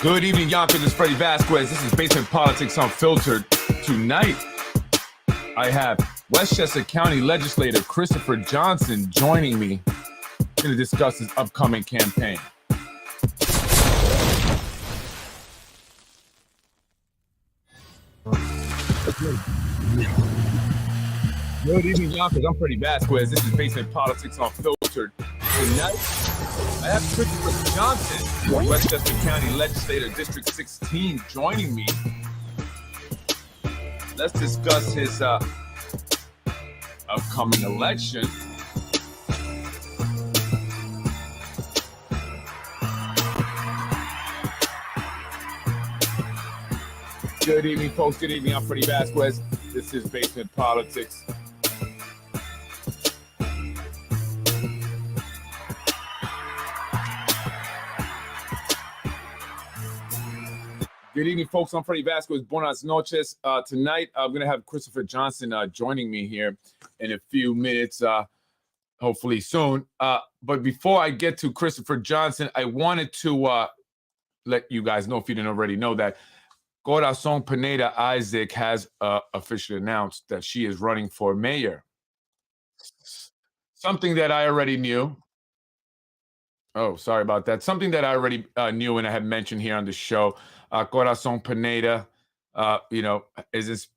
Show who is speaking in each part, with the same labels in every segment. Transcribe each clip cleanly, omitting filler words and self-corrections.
Speaker 1: Good evening, Yonkers. It's Freddy Vazquez. This is Basement Politics Unfiltered. Tonight, I have Westchester County Legislator Christopher Johnson joining me to discuss his upcoming campaign. Good evening, Yonkers. I'm Freddy Vazquez. This is Basement Politics Unfiltered. Tonight, I have Christopher Johnson, Westchester County Legislator, District 16, joining me. Let's discuss his upcoming election. Good evening, folks. Good evening. I'm Freddy Vazquez. This is Basement Politics. Good evening, folks. I'm Freddy Vazquez. Buenas noches. Tonight, I'm going to have Christopher Johnson joining me here in a few minutes, hopefully soon. But before I get to Christopher Johnson, I wanted to let you guys know, if you didn't already know, that Corazon Pineda Isaac has officially announced that she is running for mayor. Something that I already knew. Oh, sorry about that. Something that I already knew and I had mentioned here on the show. Corazon Pineda, is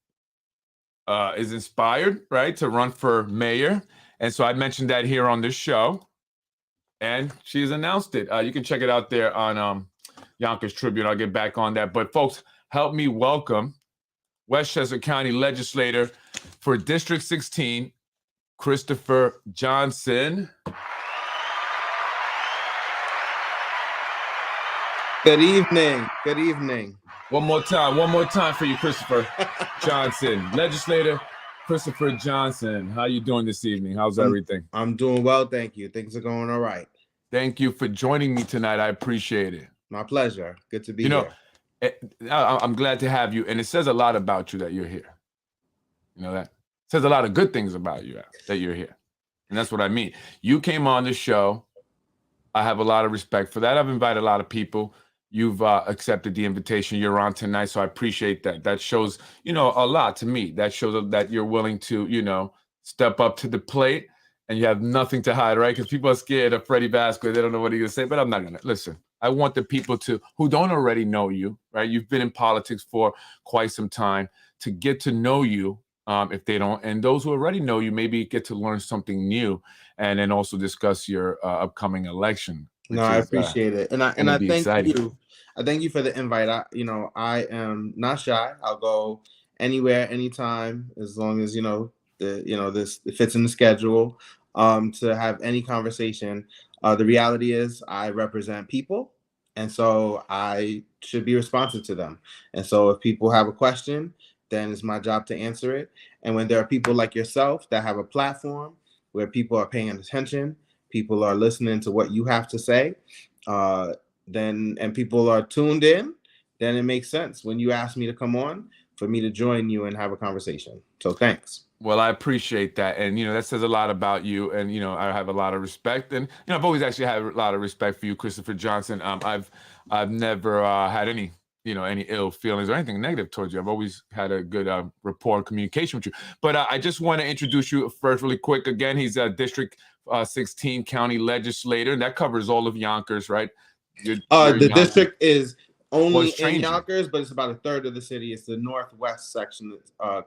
Speaker 1: inspired, right, to run for mayor. And so I mentioned that here on this show. And she's announced it. You can check it out there on Yonkers Tribune. I'll get back on that. But folks, help me welcome Westchester County Legislator for District 16, Christopher Johnson.
Speaker 2: Good evening. Good evening.
Speaker 1: One more time for you, Christopher Johnson. Legislator Christopher Johnson. How you doing this evening? How's everything?
Speaker 2: I'm doing well, thank you. Things are going all right.
Speaker 1: Thank you for joining me tonight. I appreciate it.
Speaker 2: My pleasure. Good to be here.
Speaker 1: I'm glad to have you, and it says a lot about you that you're here. You know that? It says a lot of good things about you that you're here. And that's what I mean. You came on the show. I have a lot of respect for that. I've invited a lot of people. You've accepted the invitation. You're on tonight, so I appreciate that. That shows, a lot to me. That shows that you're willing to, step up to the plate, and you have nothing to hide, right? Because people are scared of Freddy Vazquez. They don't know what he's going to say, but I'm not going to. Listen, I want the people who don't already know you, right? You've been in politics for quite some time, to get to know you if they don't. And those who already know you maybe get to learn something new, and then also discuss your upcoming election.
Speaker 2: No, I appreciate it. And I thank exciting. You. I thank you for the invite. I am not shy. I'll go anywhere, anytime, as long as this it fits in the schedule. To have any conversation. The reality is, I represent people, and so I should be responsive to them. And so, if people have a question, then it's my job to answer it. And when there are people like yourself that have a platform where people are paying attention, people are listening to what you have to say, and people are tuned in, then it makes sense when you ask me to come on for me to join you and have a conversation. So thanks.
Speaker 1: Well, I appreciate that. And, that says a lot about you. And, I have a lot of respect. And, I've always actually had a lot of respect for you, Christopher Johnson. I've never had any ill feelings or anything negative towards you. I've always had a good rapport and communication with you. But I just want to introduce you first really quick. Again, he's a District 16 County Legislator, and that covers all of Yonkers, right?
Speaker 2: The district is only in Yonkers, but it's about a third of the city. It's the northwest section,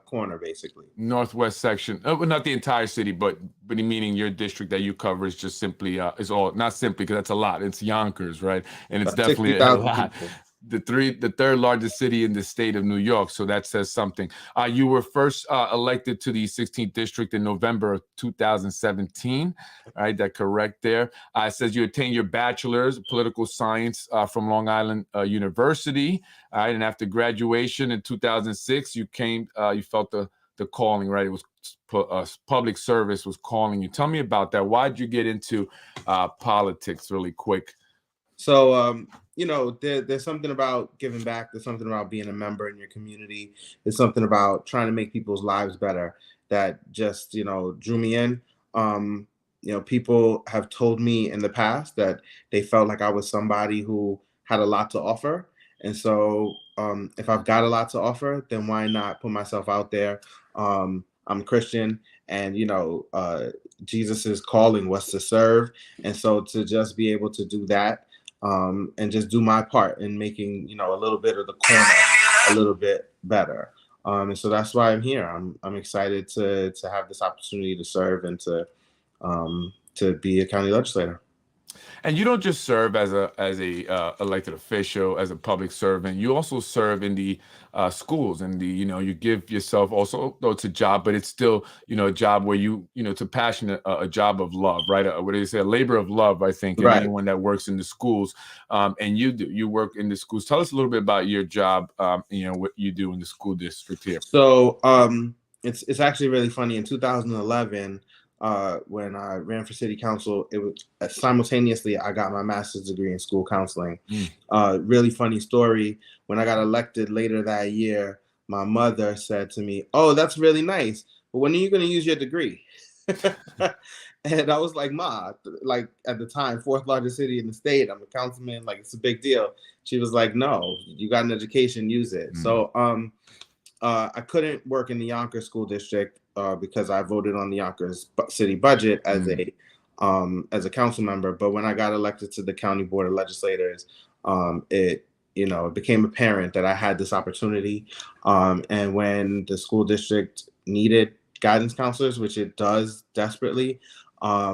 Speaker 2: corner, basically. Northwest section,
Speaker 1: not the entire city, but meaning your district that you cover is just simply is all, not simply, because that's a lot. It's Yonkers, right? And it's about definitely a lot. People. The third largest city in the state of New York. So that says something. You were first elected to the 16th district in November of 2017. All right, that correct there. It says you attained your bachelor's of political science from Long Island University. All right, and after graduation in 2006, you felt the calling, right? It was public service was calling you. Tell me about that. Why did you get into politics really quick?
Speaker 2: So, there's something about giving back. There's something about being a member in your community. There's something about trying to make people's lives better that just, drew me in. People have told me in the past that they felt like I was somebody who had a lot to offer. And so if I've got a lot to offer, then why not put myself out there? I'm Christian, and Jesus's calling was to serve, and so to just be able to do that and just do my part in making a little bit of the corner a little bit better. And so that's why I'm here. I'm excited to have this opportunity to serve and to be a county legislator.
Speaker 1: And you don't just serve as a elected official, as a public servant. You also serve in the schools, and you give yourself also, though it's a job, but it's still a job where it's a passion, a job of love, right? What do you say? A labor of love, I think. And
Speaker 2: right.
Speaker 1: Anyone that works in the schools, and you work in the schools. Tell us a little bit about your job. What you do in the school district here.
Speaker 2: So it's actually really funny. In 2011. When I ran for city council, it was simultaneously I got my master's degree in school counseling. Really funny story. When I got elected later that year, my mother said to me, "Oh, that's really nice, but when are you going to use your degree?" And I was like, "Ma, like at the time, fourth largest city in the state. I'm a councilman. Like it's a big deal." She was like, "No, you got an education, use it." So I couldn't work in the Yonkers school district because I voted on the Yonkers city budget as a council member. But when I got elected to the county board of legislators, it became apparent that I had this opportunity. And when the school district needed guidance counselors, which it does desperately, I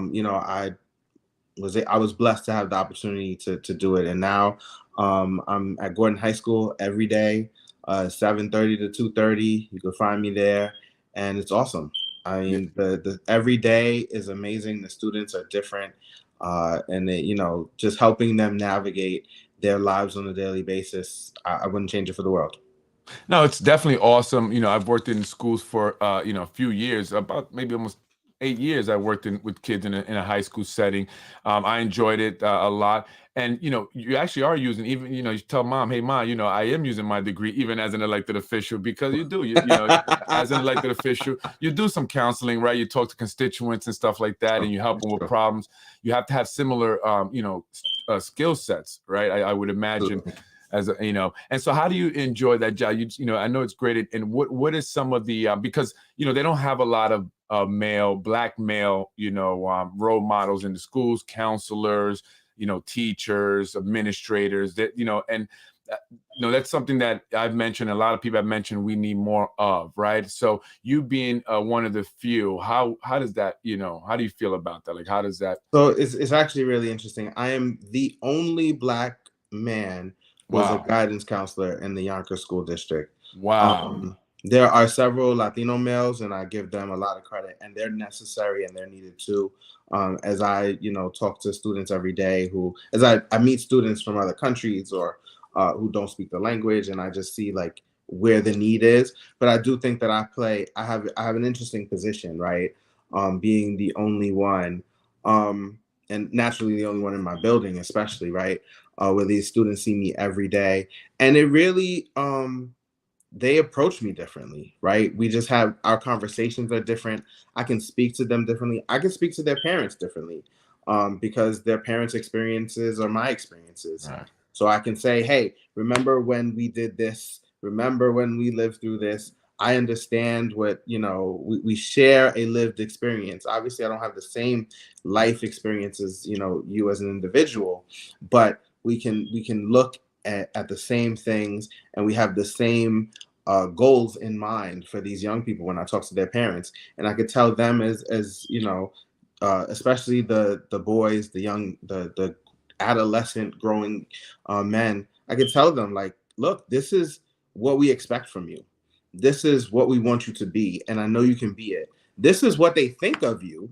Speaker 2: was blessed to have the opportunity to do it. And now I'm at Gordon High School every day. 7:30 to 2:30. You can find me there, and it's awesome. I mean, the every day is amazing. The students are different, and just helping them navigate their lives on a daily basis. I wouldn't change it for the world.
Speaker 1: No, it's definitely awesome. I've worked in schools for a few years, about maybe almost 8 years. I worked with kids in a high school setting. I enjoyed it a lot. And you actually are using, even you tell mom, "Hey mom, I am using my degree even as an elected official," because you do. As an elected official, you do some counseling, right? You talk to constituents and stuff like that, and you help them with problems. You have to have similar skill sets, right? I would imagine. As and so how do you enjoy that job? I know it's great. And what is some of the because they don't have a lot of black male role models in the schools, counselors, teachers, administrators, that and that's something that I've mentioned, a lot of people have mentioned we need more of, right? So you being one of the few, how does that, how do you feel about that? Like, how does that?
Speaker 2: So it's actually really interesting. I am the only black man was a guidance counselor in the Yonkers school district.
Speaker 1: Wow.
Speaker 2: There are several Latino males, and I give them a lot of credit, and they're necessary and they're needed too. As I, talk to students every day as I meet students from other countries or who don't speak the language, and I just see like where the need is. But I do think that I have an interesting position, right? Being the only one, and naturally the only one in my building, especially, right? Where these students see me every day, and it really they approach me differently, right? We just have our conversations are different. I can speak to them differently. I can speak to their parents differently because their parents' experiences are my experiences.
Speaker 1: Right.
Speaker 2: So I can say, "Hey, remember when we did this? Remember when we lived through this?" I understand what we share a lived experience. Obviously, I don't have the same life experiences, you as an individual, but we can look at the same things, and we have the same goals in mind for these young people when I talk to their parents. And I could tell them as especially the boys, the adolescent growing men, I could tell them like, "Look, this is what we expect from you. This is what we want you to be, and I know you can be it. This is what they think of you."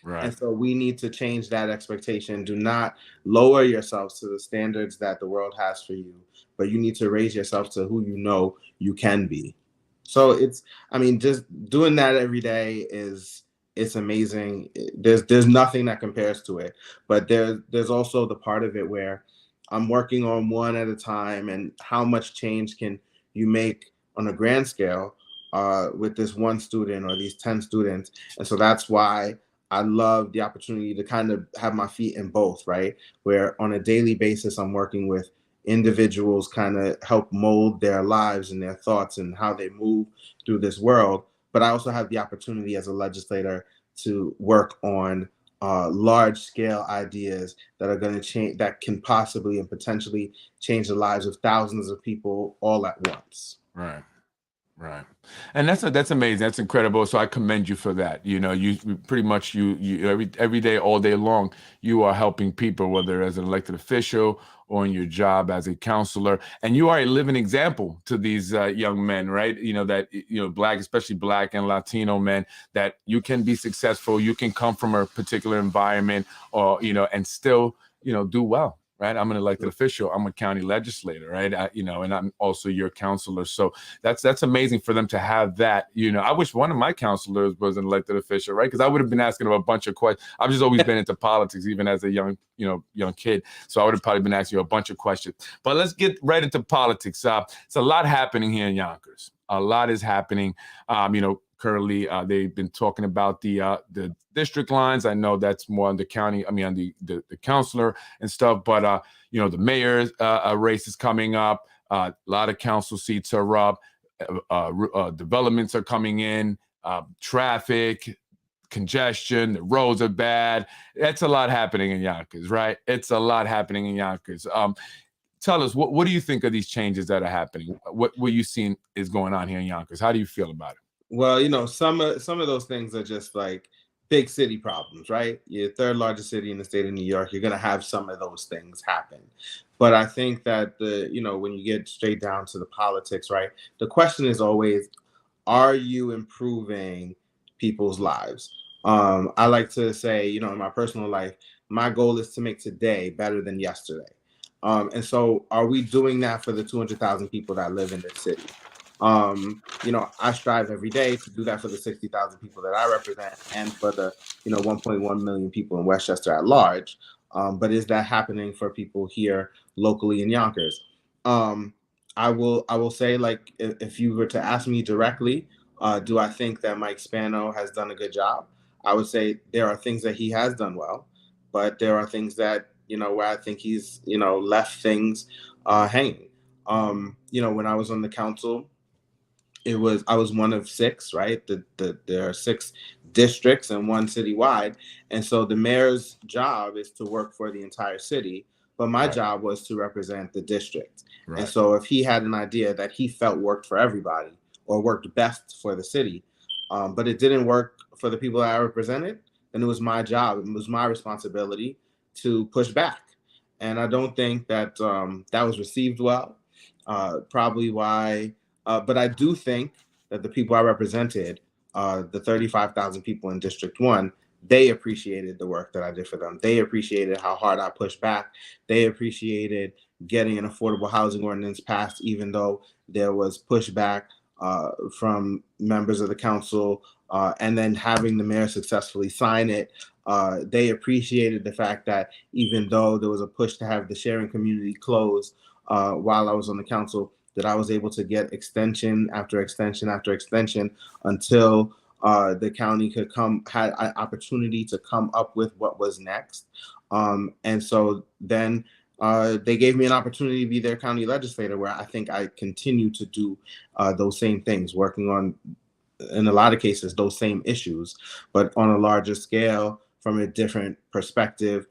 Speaker 1: Right.
Speaker 2: And so we need to change that expectation. Do not lower yourselves to the standards that the world has for you, but you need to raise yourself to who you can be. So just doing that every day it's amazing. There's nothing that compares to it. But there's also the part of it where I'm working on one at a time, and how much change can you make on a grand scale with this one student or these 10 students. And so that's why I love the opportunity to kind of have my feet in both, right? Where on a daily basis, I'm working with individuals kind of help mold their lives and their thoughts and how they move through this world. But I also have the opportunity as a legislator to work on large scale ideas that are going to change, that can possibly and potentially change the lives of thousands of people all at once.
Speaker 1: Right. Right. And that's amazing. That's incredible. So I commend you for that. You pretty much you every day, all day long, you are helping people, whether as an elected official or in your job as a counselor. And you are a living example to these young men, right? That, Black, especially Black and Latino men, that you can be successful. You can come from a particular environment or, and still, do well. Right. I'm an elected official. I'm a county legislator. Right. And I'm also your counselor. So that's amazing for them to have that. I wish one of my counselors was an elected official. Right. Because I would have been asking him a bunch of questions. I've just always been into politics, even as a young kid. So I would have probably been asking you a bunch of questions. But let's get right into politics. It's a lot happening here in Yonkers. A lot is happening. Currently, they've been talking about the district lines. I know that's more on the county. On the councilor and stuff. But the mayor's race is coming up. A lot of council seats are up. Developments are coming in. Traffic, congestion. The roads are bad. That's a lot happening in Yonkers, right? It's a lot happening in Yonkers. Tell us, what do you think of these changes that are happening? What you seen is going on here in Yonkers? How do you feel about it?
Speaker 2: Well, some of those things are just like big city problems, right? Your third largest city in the state of New York, you're going to have some of those things happen. But I think that when you get straight down to the politics, right? The question is always, are you improving people's lives? I like to say, in my personal life, my goal is to make today better than yesterday. And so are we doing that for the 200,000 people that live in this city? I strive every day to do that for the 60,000 people that I represent and for the 1.1 million people in Westchester at large. But is that happening for people here locally in Yonkers? I will say, like, if you were to ask me directly, do I think that Mike Spano has done a good job? I would say there are things that he has done well, but there are things that where I think he's left things hanging. When I was on the council, I was one of 6, right? There are 6 districts and 1 citywide. And so the mayor's job is to work for the entire city, but my job was to represent the district. Right. And so if he had an idea that he felt worked for everybody or worked best for the city, but it didn't work for the people that I represented, then it was my job. It was my responsibility to push back. And I don't think that that was received well. Probably why. But I do think that the people I represented, the 35,000 people in District 1, they appreciated the work that I did for them. They appreciated how hard I pushed back. They appreciated getting an affordable housing ordinance passed, even though there was pushback from members of the council, and then having the mayor successfully sign it. They appreciated the fact that even though there was a push to have the sharing community closed while I was on the council, that I was able to get extension after extension after extension until the county had an opportunity to come up with what was next. And so then they gave me an opportunity to be their county legislator, where I think I continue to do those same things, working on, in a lot of cases, those same issues, but on a larger scale, from a different perspective,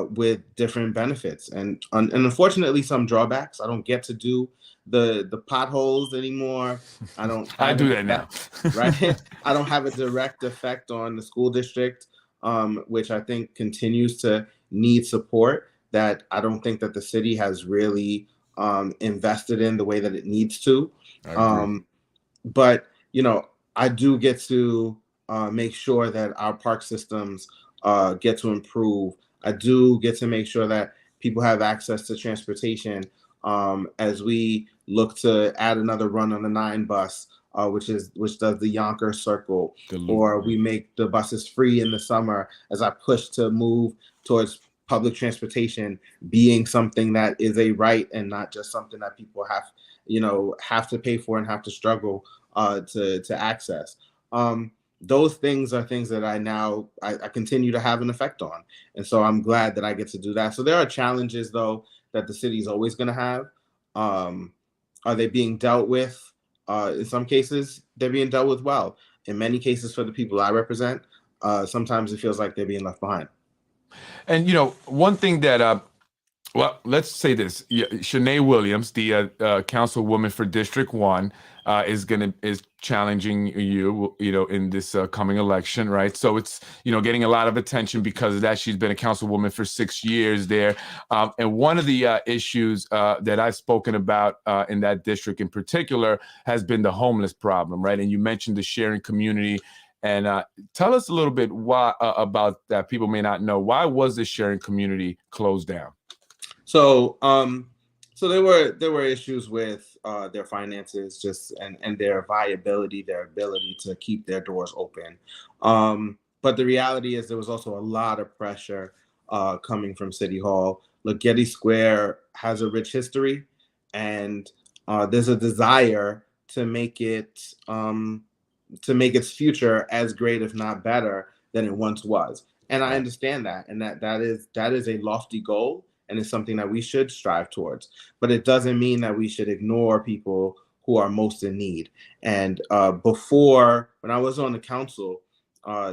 Speaker 2: with different benefits and unfortunately some drawbacks. I don't get to do the potholes anymore. I don't.
Speaker 1: I do that now,
Speaker 2: right? I don't have a direct effect on the school district, which I think continues to need support. That I don't think that the city has really invested in the way that it needs to. But I do get to make sure that our park systems get to improve. I do get to make sure that people have access to transportation as we look to add another run on the 9 bus, which does the Yonkers Circle, or we make the buses free in the summer as I push to move towards public transportation being something that is a right and not just something that people have to pay for and have to struggle to access. those things are things that I continue to have an effect on. And so I'm glad that I get to do that. So there are challenges, though, that the city is always going to have. Are they being dealt with? In some cases, they're being dealt with well. In many cases, for the people I represent, sometimes it feels like they're being left behind.
Speaker 1: And, you know, one thing that, well, let's say this. Yeah, Shanae Williams, the councilwoman for District 1, is challenging you, you know, in this coming election, right? So it's, you know, getting a lot of attention because of that. She's been a councilwoman for 6 years there. And one of the issues that I've spoken about in that district in particular has been the homeless problem, right? And you mentioned the sharing community. And tell us a little bit why about that. People may not know, why was the sharing community closed down?
Speaker 2: So, so there were issues with their finances, just and their viability, their ability to keep their doors open. But the reality is there was also a lot of pressure coming from City Hall. Look, Getty Square has a rich history, and there's a desire to make its future as great, if not better, than it once was. And I understand that, and that is a lofty goal, and it's something that we should strive towards. But it doesn't mean that we should ignore people who are most in need. And before, when I was on the council,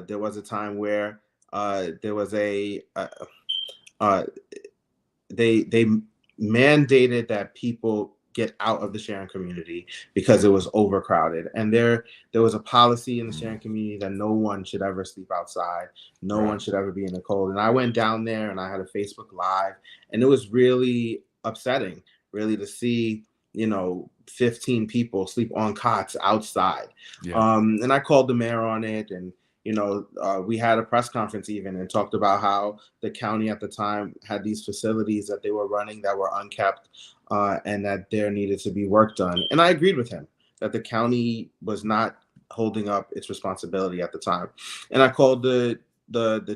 Speaker 2: there was a time where there was they mandated that people get out of the sharing community because it was overcrowded. And there was a policy in the sharing community that no one should ever sleep outside. No one should ever be in the cold. And I went down there and I had a Facebook Live, and it was really upsetting, really, to see, 15 people sleep on cots outside. Yeah. And I called the mayor on it, and we had a press conference even and talked about how the county at the time had these facilities that they were running that were unkept, and that there needed to be work done. And I agreed with him that the county was not holding up its responsibility at the time. And I called the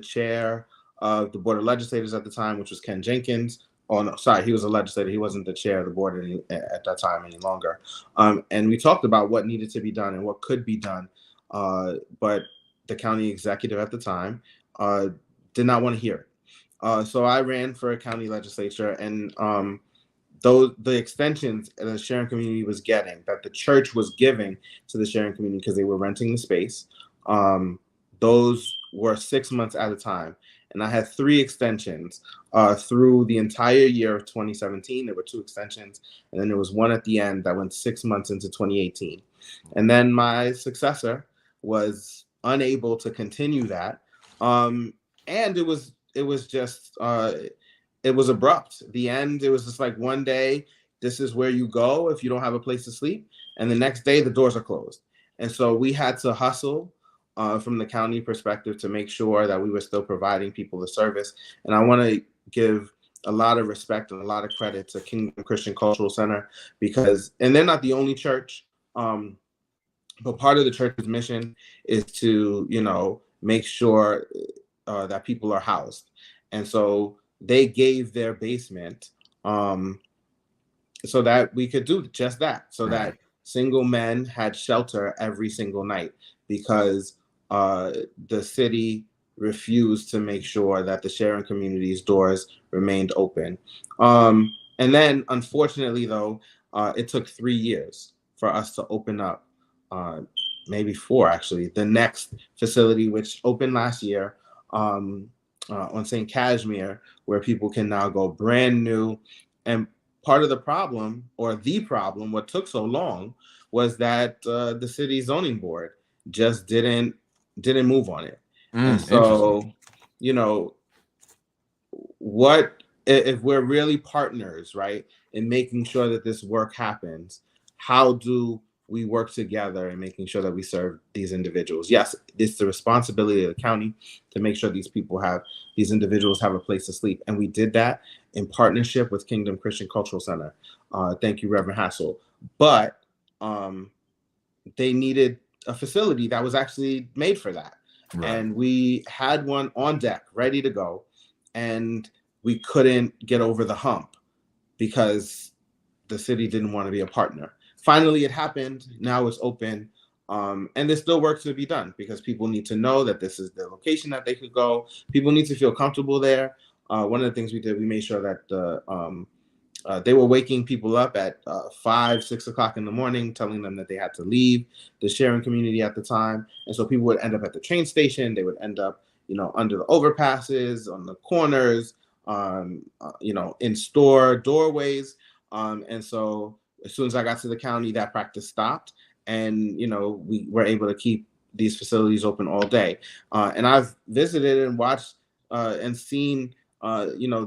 Speaker 2: chair of the Board of Legislators at the time, which was Ken Jenkins. Oh, no, sorry, he was a legislator. He wasn't the chair of the board at that time any longer. And we talked about what needed to be done and what could be done. But the county executive at the time did not want to hear it. So I ran for a county legislature, and the extensions the sharing community was getting, that the church was giving to the sharing community because they were renting the space, those were 6 months at a time. And I had 3 extensions through the entire year of 2017. There were 2 extensions, and then there was one at the end that went 6 months into 2018. And then my successor was unable to continue that, and it was just it was abrupt. The end, it was just like, one day, this is where you go if you don't have a place to sleep, and the next day the doors are closed. And so we had to hustle from the county perspective to make sure that we were still providing people the service. And I want to give a lot of respect and a lot of credit to Kingdom Christian Cultural Center, because, and they're not the only church, but part of the church's mission is to, make sure that people are housed. And so they gave their basement so that we could do just that, so that single men had shelter every single night, because the city refused to make sure that the sharing community's doors remained open. And then, unfortunately, though, it took 3 years for us to open up, maybe 4 actually, the next facility, which opened last year on St. Cashmere, where people can now go brand new. And part of the problem, what took so long, was that the city zoning board just didn't move on it. And so, what if we're really partners, right, in making sure that this work happens? How do we work together in making sure that we serve these individuals? Yes, it's the responsibility of the county to make sure these individuals have a place to sleep. And we did that in partnership with Kingdom Christian Cultural Center. Thank you, Reverend Hassel. But they needed a facility that was actually made for that. Right. And we had one on deck, ready to go. And we couldn't get over the hump because the city didn't want to be a partner. Finally, it happened. Now it's open. And there's still work to be done because people need to know that this is the location that they could go. People need to feel comfortable there. One of the things we did, we made sure that they were waking people up at 5, 6 o'clock in the morning, telling them that they had to leave the sharing community at the time. And so people would end up at the train station. They would end up, under the overpasses, on the corners, in store doorways. And so as soon as I got to the county, that practice stopped. And, we were able to keep these facilities open all day. And I've visited and watched and seen,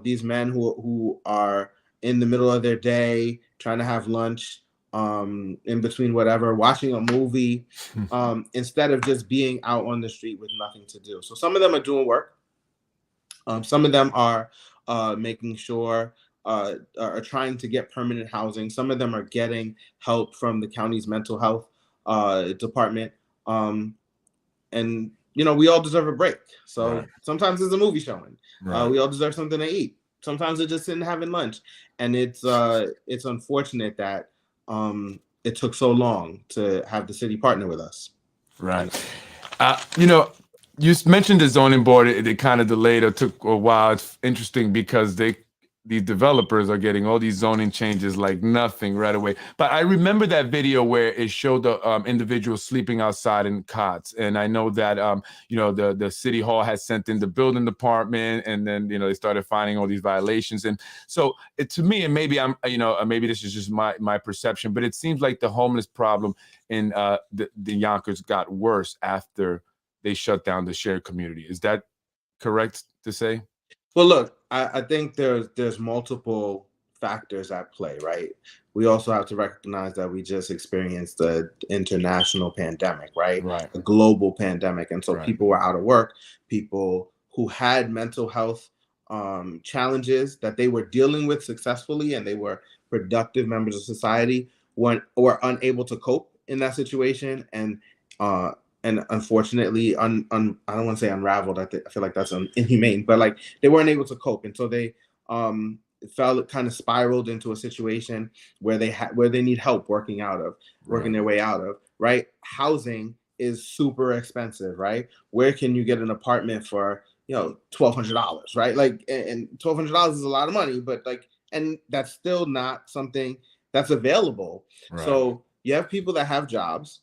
Speaker 2: these men who are in the middle of their day, trying to have lunch, in between whatever, watching a movie, instead of just being out on the street with nothing to do. So some of them are doing work. Some of them are making sure, are trying to get permanent housing. Some of them are getting help from the county's mental health department. And, we all deserve a break. So sometimes it's a movie showing. We all deserve something to eat. Sometimes it's just sitting having lunch. And it's unfortunate that it took so long to have the city partner with us.
Speaker 1: Right. You mentioned the zoning board. It kind of delayed or took a while. It's interesting because these developers are getting all these zoning changes like nothing right away. But I remember that video where it showed the individuals sleeping outside in cots. And I know that, the city hall has sent in the building department, and then, they started finding all these violations. And so to me, and maybe maybe this is just my perception, but it seems like the homeless problem in the Yonkers got worse after they shut down the shared community. Is that correct to say?
Speaker 2: Well, look, I think there's multiple factors at play, right? We also have to recognize that we just experienced the international pandemic, right? A global pandemic. And so people were out of work. People who had mental health challenges that they were dealing with successfully and they were productive members of society were unable to cope in that situation. And unfortunately, I don't want to say unraveled. I feel like that's inhumane, but like they weren't able to cope, and so they kind of spiraled into a situation where they need help working their way out of. Right, housing is super expensive. Right, where can you get an apartment for $1,200? Right, like, and $1,200 is a lot of money, but and that's still not something that's available. So you have people that have jobs.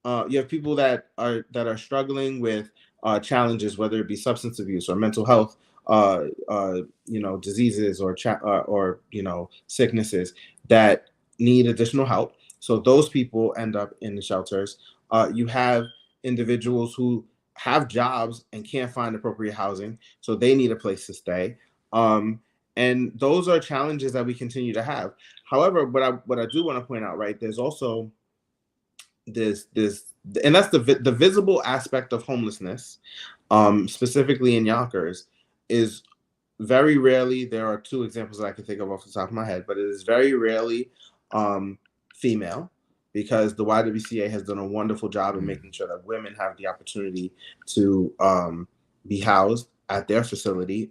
Speaker 2: You have people that are struggling with challenges, whether it be substance abuse or mental health, diseases or sicknesses that need additional help. So those people end up in the shelters. You have individuals who have jobs and can't find appropriate housing, so they need a place to stay. And those are challenges that we continue to have. However, what I do want to point out, right, there's also this and that's the visible aspect of homelessness, specifically in Yonkers, is very rarely, there are 2 examples that I can think of off the top of my head, but it is very rarely female, because the YWCA has done a wonderful job in making sure that women have the opportunity to be housed at their facility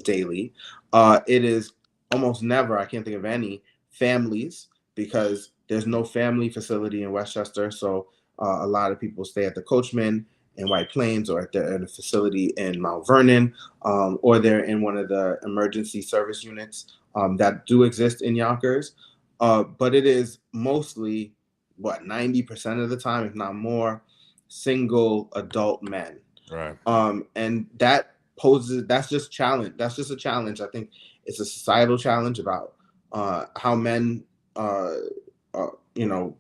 Speaker 2: daily. It is almost never, I can't think of any, families, because there's no family facility in Westchester. So a lot of people stay at the Coachman in White Plains, or in a facility in Mount Vernon, or they're in one of the emergency service units that do exist in Yonkers. But it is mostly, 90% of the time, if not more, single adult men.
Speaker 1: Right.
Speaker 2: And that's just a challenge. I think it's a societal challenge about how men,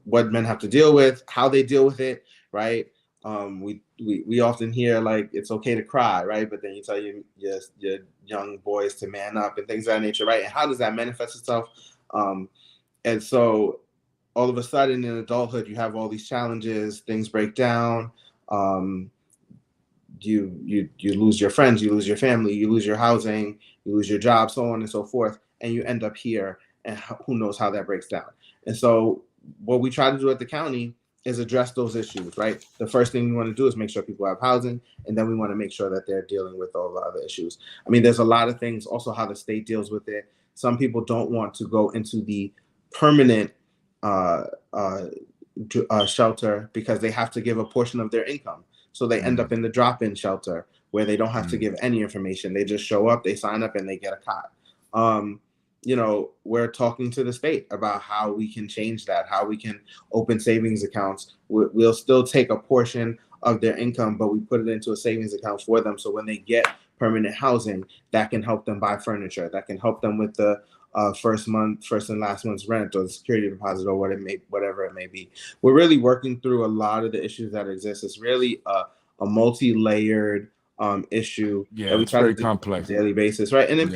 Speaker 2: what men have to deal with, how they deal with it, right? We often hear like it's okay to cry, right? But then you tell your young boys to man up and things of that nature, right? And how does that manifest itself? And so all of a sudden in adulthood, you have all these challenges, things break down. You lose your friends, you lose your family, you lose your housing, you lose your job, so on and so forth, and you end up here, and who knows how that breaks down. And so what we try to do at the county is address those issues, right? The first thing we want to do is make sure people have housing, and then we want to make sure that they're dealing with all the other issues. I mean, there's a lot of things, also how the state deals with it. Some people don't want to go into the permanent shelter because they have to give a portion of their income. So they end up in the drop-in shelter where they don't have to give any information. They just show up, they sign up, and they get a cot. We're talking to the state about how we can change that, how we can open savings accounts. We'll still take a portion of their income, but we put it into a savings account for them. So when they get permanent housing, that can help them buy furniture, that can help them with the first and last month's rent or the security deposit or whatever it may be. We're really working through a lot of the issues that exist. It's really a multi-layered issue that we try to do
Speaker 1: complex
Speaker 2: on a daily basis, right? And then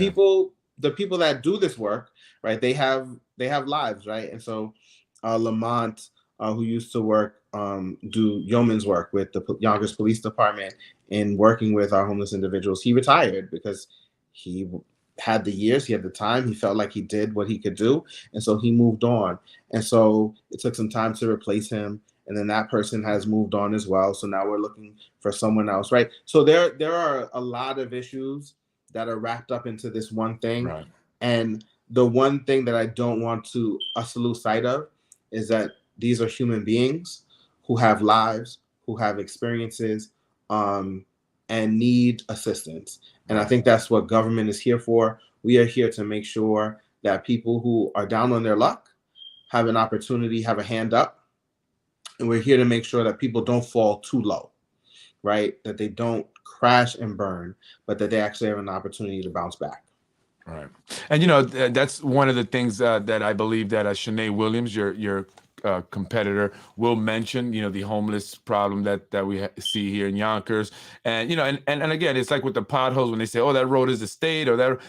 Speaker 2: the people that do this work, right, they have lives, right? And so Lamont, who used to do yeoman's work with the Yonkers Police Department in working with our homeless individuals, he retired because he had the years, he had the time, he felt like he did what he could do, and so he moved on. And so it took some time to replace him, and then that person has moved on as well. So now we're looking for someone else, right? So there are a lot of issues that are wrapped up into this one thing.
Speaker 1: Right.
Speaker 2: And the one thing that I don't want us to lose sight of is that these are human beings who have lives, who have experiences, and need assistance. And I think that's what government is here for. We are here to make sure that people who are down on their luck have an opportunity, have a hand up. And we're here to make sure that people don't fall too low, right? That they don't crash and burn, but that they actually have an opportunity to bounce back.
Speaker 1: Right. And, that's one of the things that I believe that Shanae Williams, your competitor, will mention, the homeless problem that we see here in Yonkers. And, and again, it's like with the potholes when they say, oh, that road is the state or that.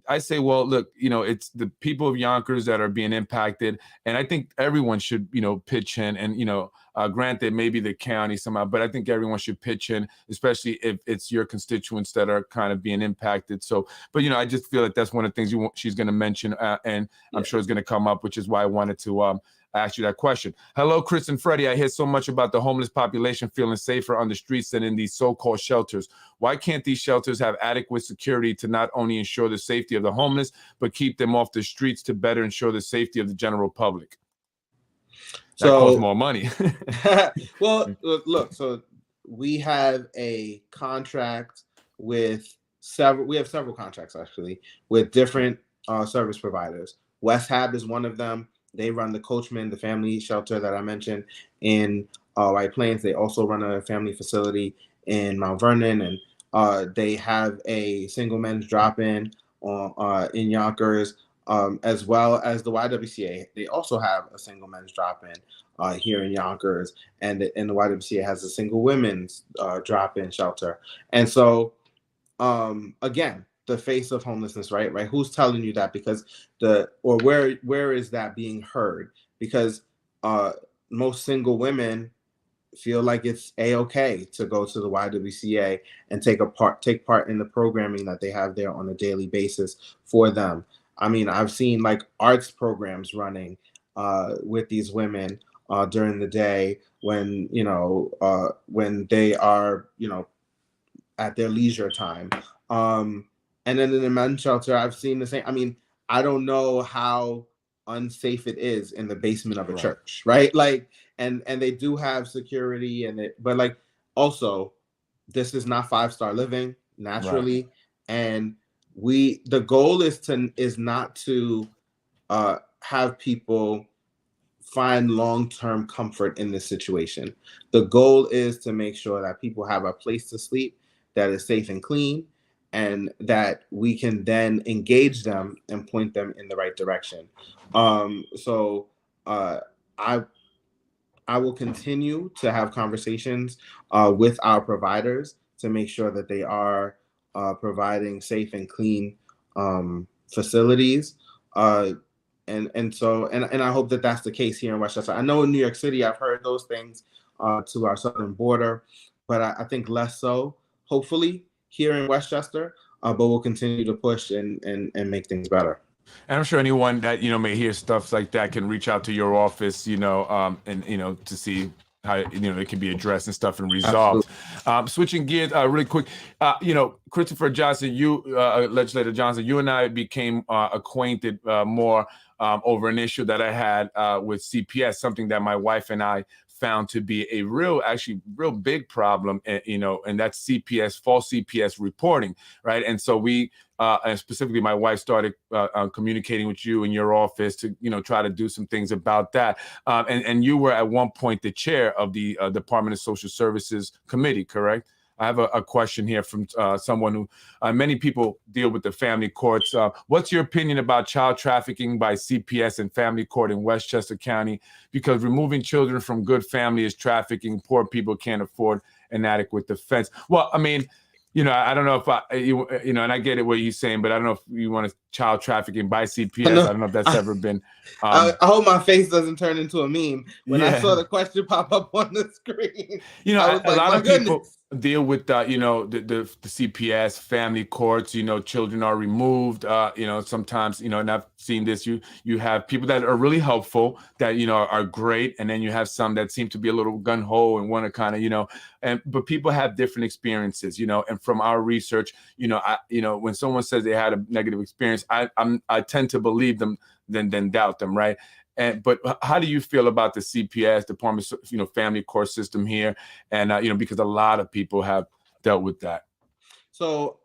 Speaker 1: I say, well, look, it's the people of Yonkers that are being impacted. And I think everyone should, pitch in and, granted, maybe the county somehow, but I think everyone should pitch in, especially if it's your constituents that are kind of being impacted. So, but, I just feel like that's one of the things she's going to mention and I'm sure it's going to come up, which is why I wanted to ask you that question. Hello, Chris and Freddy. I hear so much about the homeless population feeling safer on the streets than in these so-called shelters. Why can't these shelters have adequate security to not only ensure the safety of the homeless, but keep them off the streets to better ensure the safety of the general public? That costs more money.
Speaker 2: Well, look, so we have a contract with several contracts actually with different service providers. West Hab is one of them. They run the Coachman, the family shelter that I mentioned in White Plains. They also run a family facility in Mount Vernon, and they have a single men's drop-in in Yonkers, as well as the YWCA. They also have a single men's drop-in here in Yonkers, and the YWCA has a single women's drop-in shelter. And so, again, the face of homelessness, right? Who's telling you that? Because where is that being heard? Because most single women feel like it's a-okay to go to the YWCA and take part in the programming that they have there on a daily basis for them. I mean, I've seen like arts programs running with these women during the day when they are at their leisure time. And then in the men's shelter, I've seen the same. I mean, I don't know how unsafe it is in the basement of a church, right? Like, and they do have security but like, also, this is not 5-star living naturally. Right. And the goal is not to have people find long-term comfort in this situation. The goal is to make sure that people have a place to sleep that is safe and clean, and that we can then engage them and point them in the right direction. So I will continue to have conversations with our providers to make sure that they are providing safe and clean facilities. And I hope that that's the case here in Westchester. I know in New York City, I've heard those things to our southern border, but I think less so, hopefully, here in Westchester, but we'll continue to push and make things better.
Speaker 1: And I'm sure anyone that may hear stuff like that can reach out to your office, and to see how it can be addressed and stuff and resolved. Switching gears really quick, Christopher Johnson, Legislator Johnson, you and I became acquainted more over an issue that I had with CPS, something that my wife and I found to be a real big problem, and that's false CPS reporting, right? And so we, and specifically my wife, started communicating with you in your office to, try to do some things about that. And you were at one point the chair of the Department of Social Services Committee, correct? I have a question here from someone who, many people deal with the family courts. What's your opinion about child trafficking by CPS and family court in Westchester County? Because removing children from good family is trafficking. Poor people can't afford an adequate defense. Well, I mean, I don't know if and I get it what you're saying, but I don't know if you want to child trafficking by CPS. I don't know if that's ever been.
Speaker 2: I hope my face doesn't turn into a meme when I saw the question pop up on the screen.
Speaker 1: A lot of people deal with the CPS family courts. Children are removed. Sometimes and I've seen this. You have people that are really helpful, that are great, and then you have some that seem to be a little gun ho and want to kind of but people have different experiences. And from our research, when someone says they had a negative experience, I tend to believe them than doubt them, right? But how do you feel about the CPS, Department of Family Court system here? And because a lot of people have dealt with that.
Speaker 2: So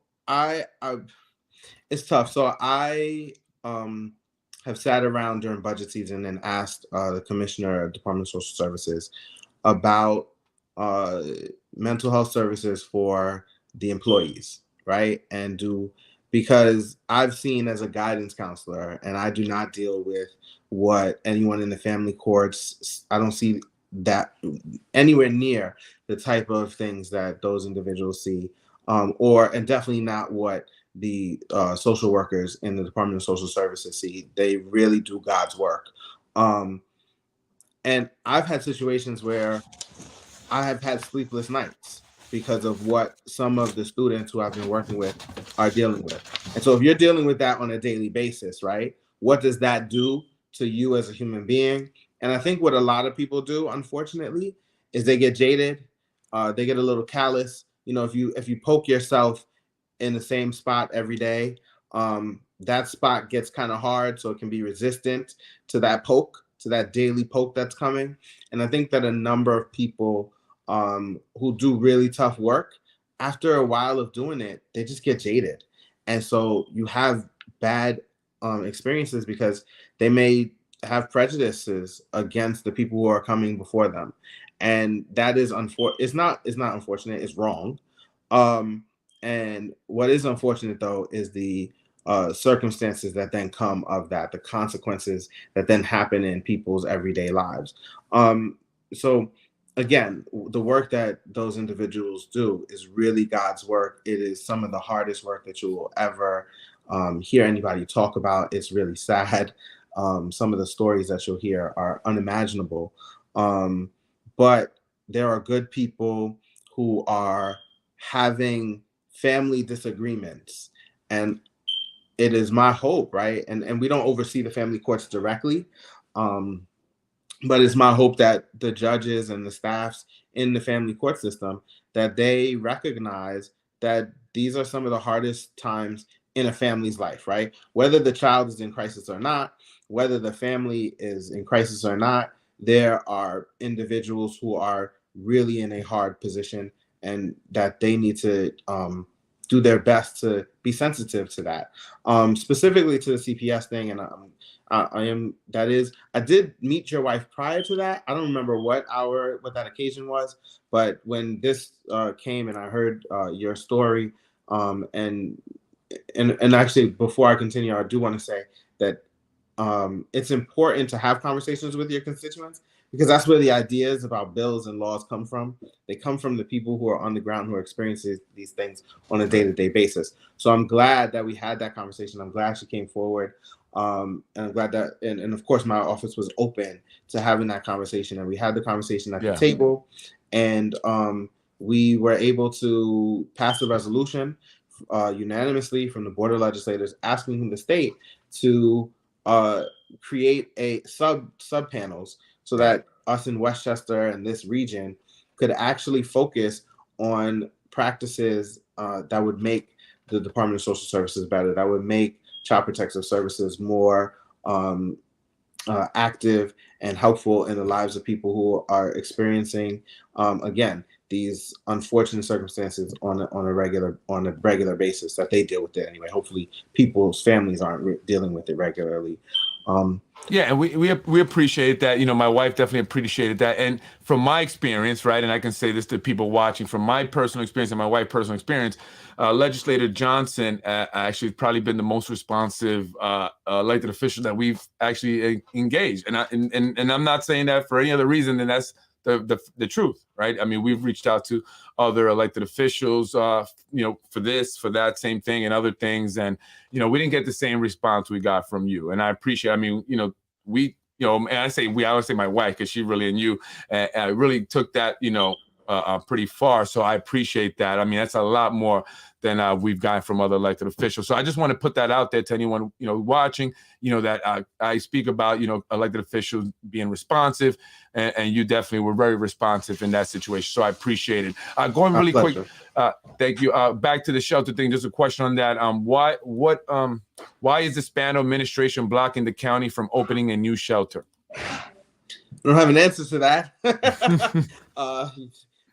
Speaker 2: it's tough. So I have sat around during budget season and asked the commissioner of Department of Social Services about mental health services for the employees, right? Because I've seen as a guidance counselor, and I do not deal with what anyone in the family courts, I don't see that anywhere near the type of things that those individuals see, and definitely not what the social workers in the Department of Social Services see. They really do God's work. And I've had situations where I have had sleepless nights because of what some of the students who I've been working with are dealing with. And so if you're dealing with that on a daily basis, right, what does that do to you as a human being? And I think what a lot of people do, unfortunately, is they get jaded. They get a little callous. If you poke yourself in the same spot every day, that spot gets kind of hard, so it can be resistant to that poke, to that daily poke that's coming. And I think that a number of people who do really tough work, after a while of doing it, they just get jaded. And so you have bad experiences because they may have prejudices against the people who are coming before them. And that is it's not unfortunate, it's wrong. And what is unfortunate, though, is the circumstances that then come of that, the consequences that then happen in people's everyday lives. So again, the work that those individuals do is really God's work. It is some of the hardest work that you will ever hear anybody talk about. It's really sad. Some of the stories that you'll hear are unimaginable. But there are good people who are having family disagreements. And it is my hope, right? And we don't oversee the family courts directly. But it's my hope that the judges and the staffs in the family court system, that they recognize that these are some of the hardest times in a family's life, right? Whether the child is in crisis or not, whether the family is in crisis or not, there are individuals who are really in a hard position, and that they need to do their best to be sensitive to that. Specifically to the CPS thing, and I did meet your wife prior to that. I don't remember what that occasion was, but when this came and I heard your story, and actually before I continue, I do want to say that it's important to have conversations with your constituents, because that's where the ideas about bills and laws come from. They come from the people who are on the ground, who are experiencing these things on a day-to-day basis. So I'm glad that we had that conversation. I'm glad she came forward. And I'm glad that, and of course, my office was open to having that conversation. And we had the conversation at the table, and we were able to pass a resolution unanimously from the Board of Legislators asking the state to create a sub panels so that us in Westchester and this region could actually focus on practices that would make the Department of Social Services better, that would make Child Protective Services more active and helpful in the lives of people who are experiencing, again, these unfortunate circumstances on a regular basis, that they deal with it anyway. Hopefully, people's families aren't dealing with it regularly.
Speaker 1: Yeah, and we appreciate that. You know, my wife definitely appreciated that. And from my experience, right, and I can say this to people watching, from my personal experience and my wife's personal experience, Legislator Johnson actually has probably been the most responsive elected official that we've actually engaged. And I'm not saying that for any other reason than that's the truth, right? I mean, we've reached out to other elected officials, you know, for that same thing and other things. And, you know, we didn't get the same response we got from you. And I appreciate, I mean, you know, we, you know, and I say we, I always say my wife, because she really, and you, really took that, you know, pretty far. So I appreciate that. I mean, that's a lot more than we've gotten from other elected officials. So I just want to put that out there to anyone, you know, watching, you know, that I speak about, you know, elected officials being responsive, and you definitely were very responsive in that situation. So I appreciate it. Going really quick. Thank you. Back to the shelter thing. Just a question on that. Why is the Spano administration blocking the county from opening a new shelter?
Speaker 2: I don't have an answer to that.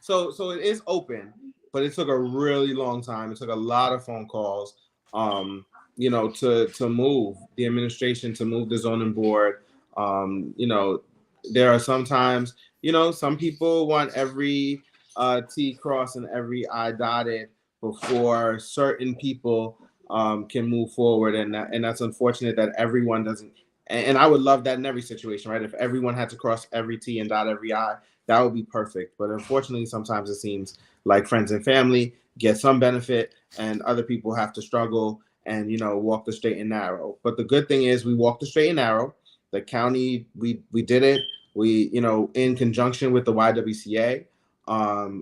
Speaker 2: So it is open, but it took a really long time. It took a lot of phone calls, you know, to move the administration, to move the zoning board. You know, there are sometimes, you know, some people want every T crossed and every I dotted before certain people can move forward, and that's unfortunate that everyone doesn't. And I would love that in every situation, right? If everyone had to cross every T and dot every I, that would be perfect. But unfortunately, sometimes it seems like friends and family get some benefit and other people have to struggle and, you know, walk the straight and narrow. But the good thing is we walked the straight and narrow. The county, we did it. We, you know, in conjunction with the YWCA,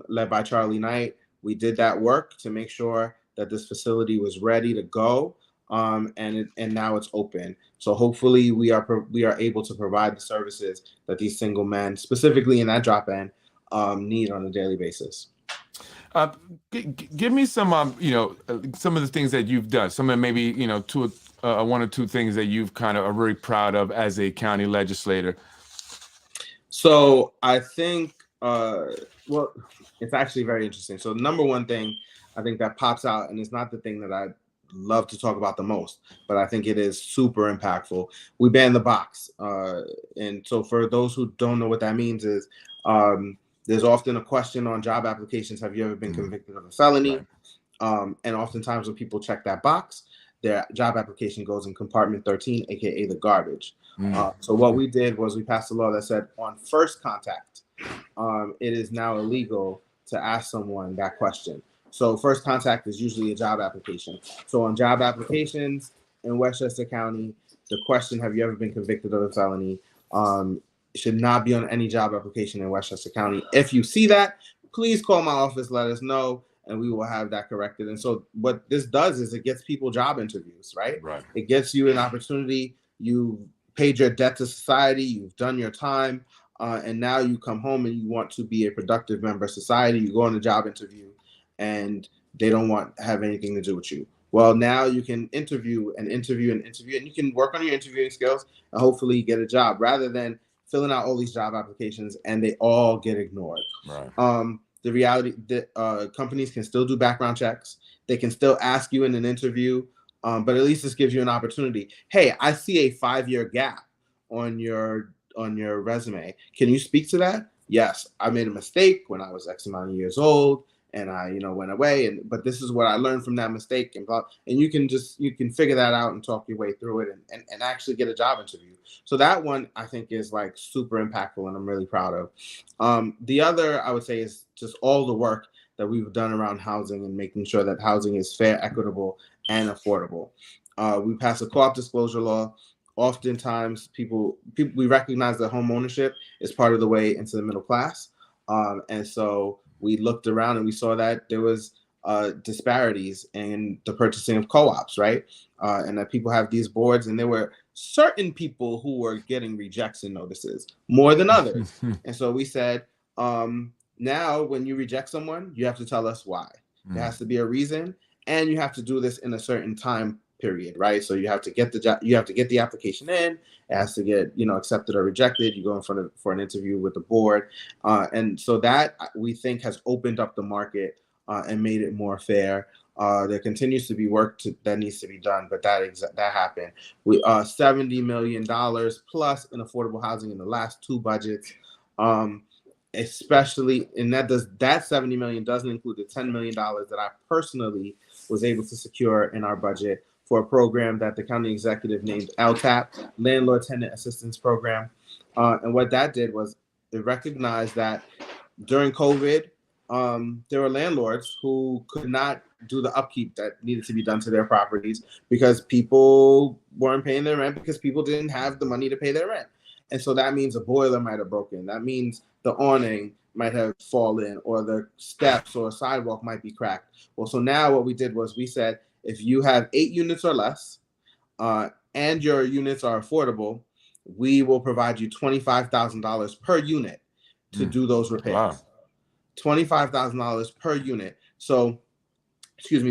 Speaker 2: led by Charlie Knight, we did that work to make sure that this facility was ready to go. And now it's open. So hopefully we are able to provide the services that these single men, specifically in that drop in, need on a daily basis.
Speaker 1: Give me some, you know, some of the things that you've done. Some of maybe, you know, one or two things that you've kind of are very proud of as a county legislator.
Speaker 2: So I think, well, it's actually very interesting. So number one thing I think that pops out, and it's not the thing that I love to talk about the most, but I think it is super impactful. We banned the box. And so for those who don't know what that means is, there's often a question on job applications, have you ever been convicted of a felony? Right. And oftentimes when people check that box, their job application goes in compartment 13, aka the garbage. So what we did was we passed a law that said on first contact, it is now illegal to ask someone that question. So first contact is usually a job application. So on job applications in Westchester County, the question, have you ever been convicted of a felony, should not be on any job application in Westchester County. If you see that, please call my office, let us know, and we will have that corrected. And so what this does is it gets people job interviews, right? It gives you an opportunity. You paid your debt to society, you've done your time, and now you come home and you want to be a productive member of society. You go on a job interview, and they don't have anything to do with you. Well, now you can interview, and you can work on your interviewing skills and hopefully get a job, rather than filling out all these job applications and they all get ignored. Right. The reality that companies can still do background checks. They can still ask you in an interview, but at least this gives you an opportunity. Hey, I see a 5-year gap on your resume. Can you speak to that? Yes, I made a mistake when I was X amount of years old, and I, you know, went away. But this is what I learned from that mistake, and you can figure that out and talk your way through it, and actually get a job interview. So that one I think is like super impactful, and I'm really proud of. The other I would say is just all the work that we've done around housing and making sure that housing is fair, equitable, and affordable. We passed a co-op disclosure law. Oftentimes, we recognize that home ownership is part of the way into the middle class, and so we looked around and we saw that there was disparities in the purchasing of co-ops, right? And that people have these boards, and there were certain people who were getting rejection notices more than others. And so we said, now when you reject someone, you have to tell us why. There has to be a reason, and you have to do this in a certain time period, right? So you have to get the application in. It has to get accepted or rejected. You go in front of for an interview with the board, and so that we think has opened up the market and made it more fair. There continues to be work that needs to be done, but that happened. We $70 million plus in affordable housing in the last two budgets. Especially, and that $70 million doesn't include the $10 million that I personally was able to secure in our budget for a program that the county executive named LTAP, Landlord Tenant Assistance Program. And what that did was it recognized that during COVID, there were landlords who could not do the upkeep that needed to be done to their properties because people weren't paying their rent because people didn't have the money to pay their rent. And so that means a boiler might have broken. That means the awning might have fallen, or the steps or a sidewalk might be cracked. Well, so now what we did was we said, if you have 8 units or less, and your units are affordable, we will provide you $25,000 per unit to do those repairs. Wow. $25,000 per unit. So,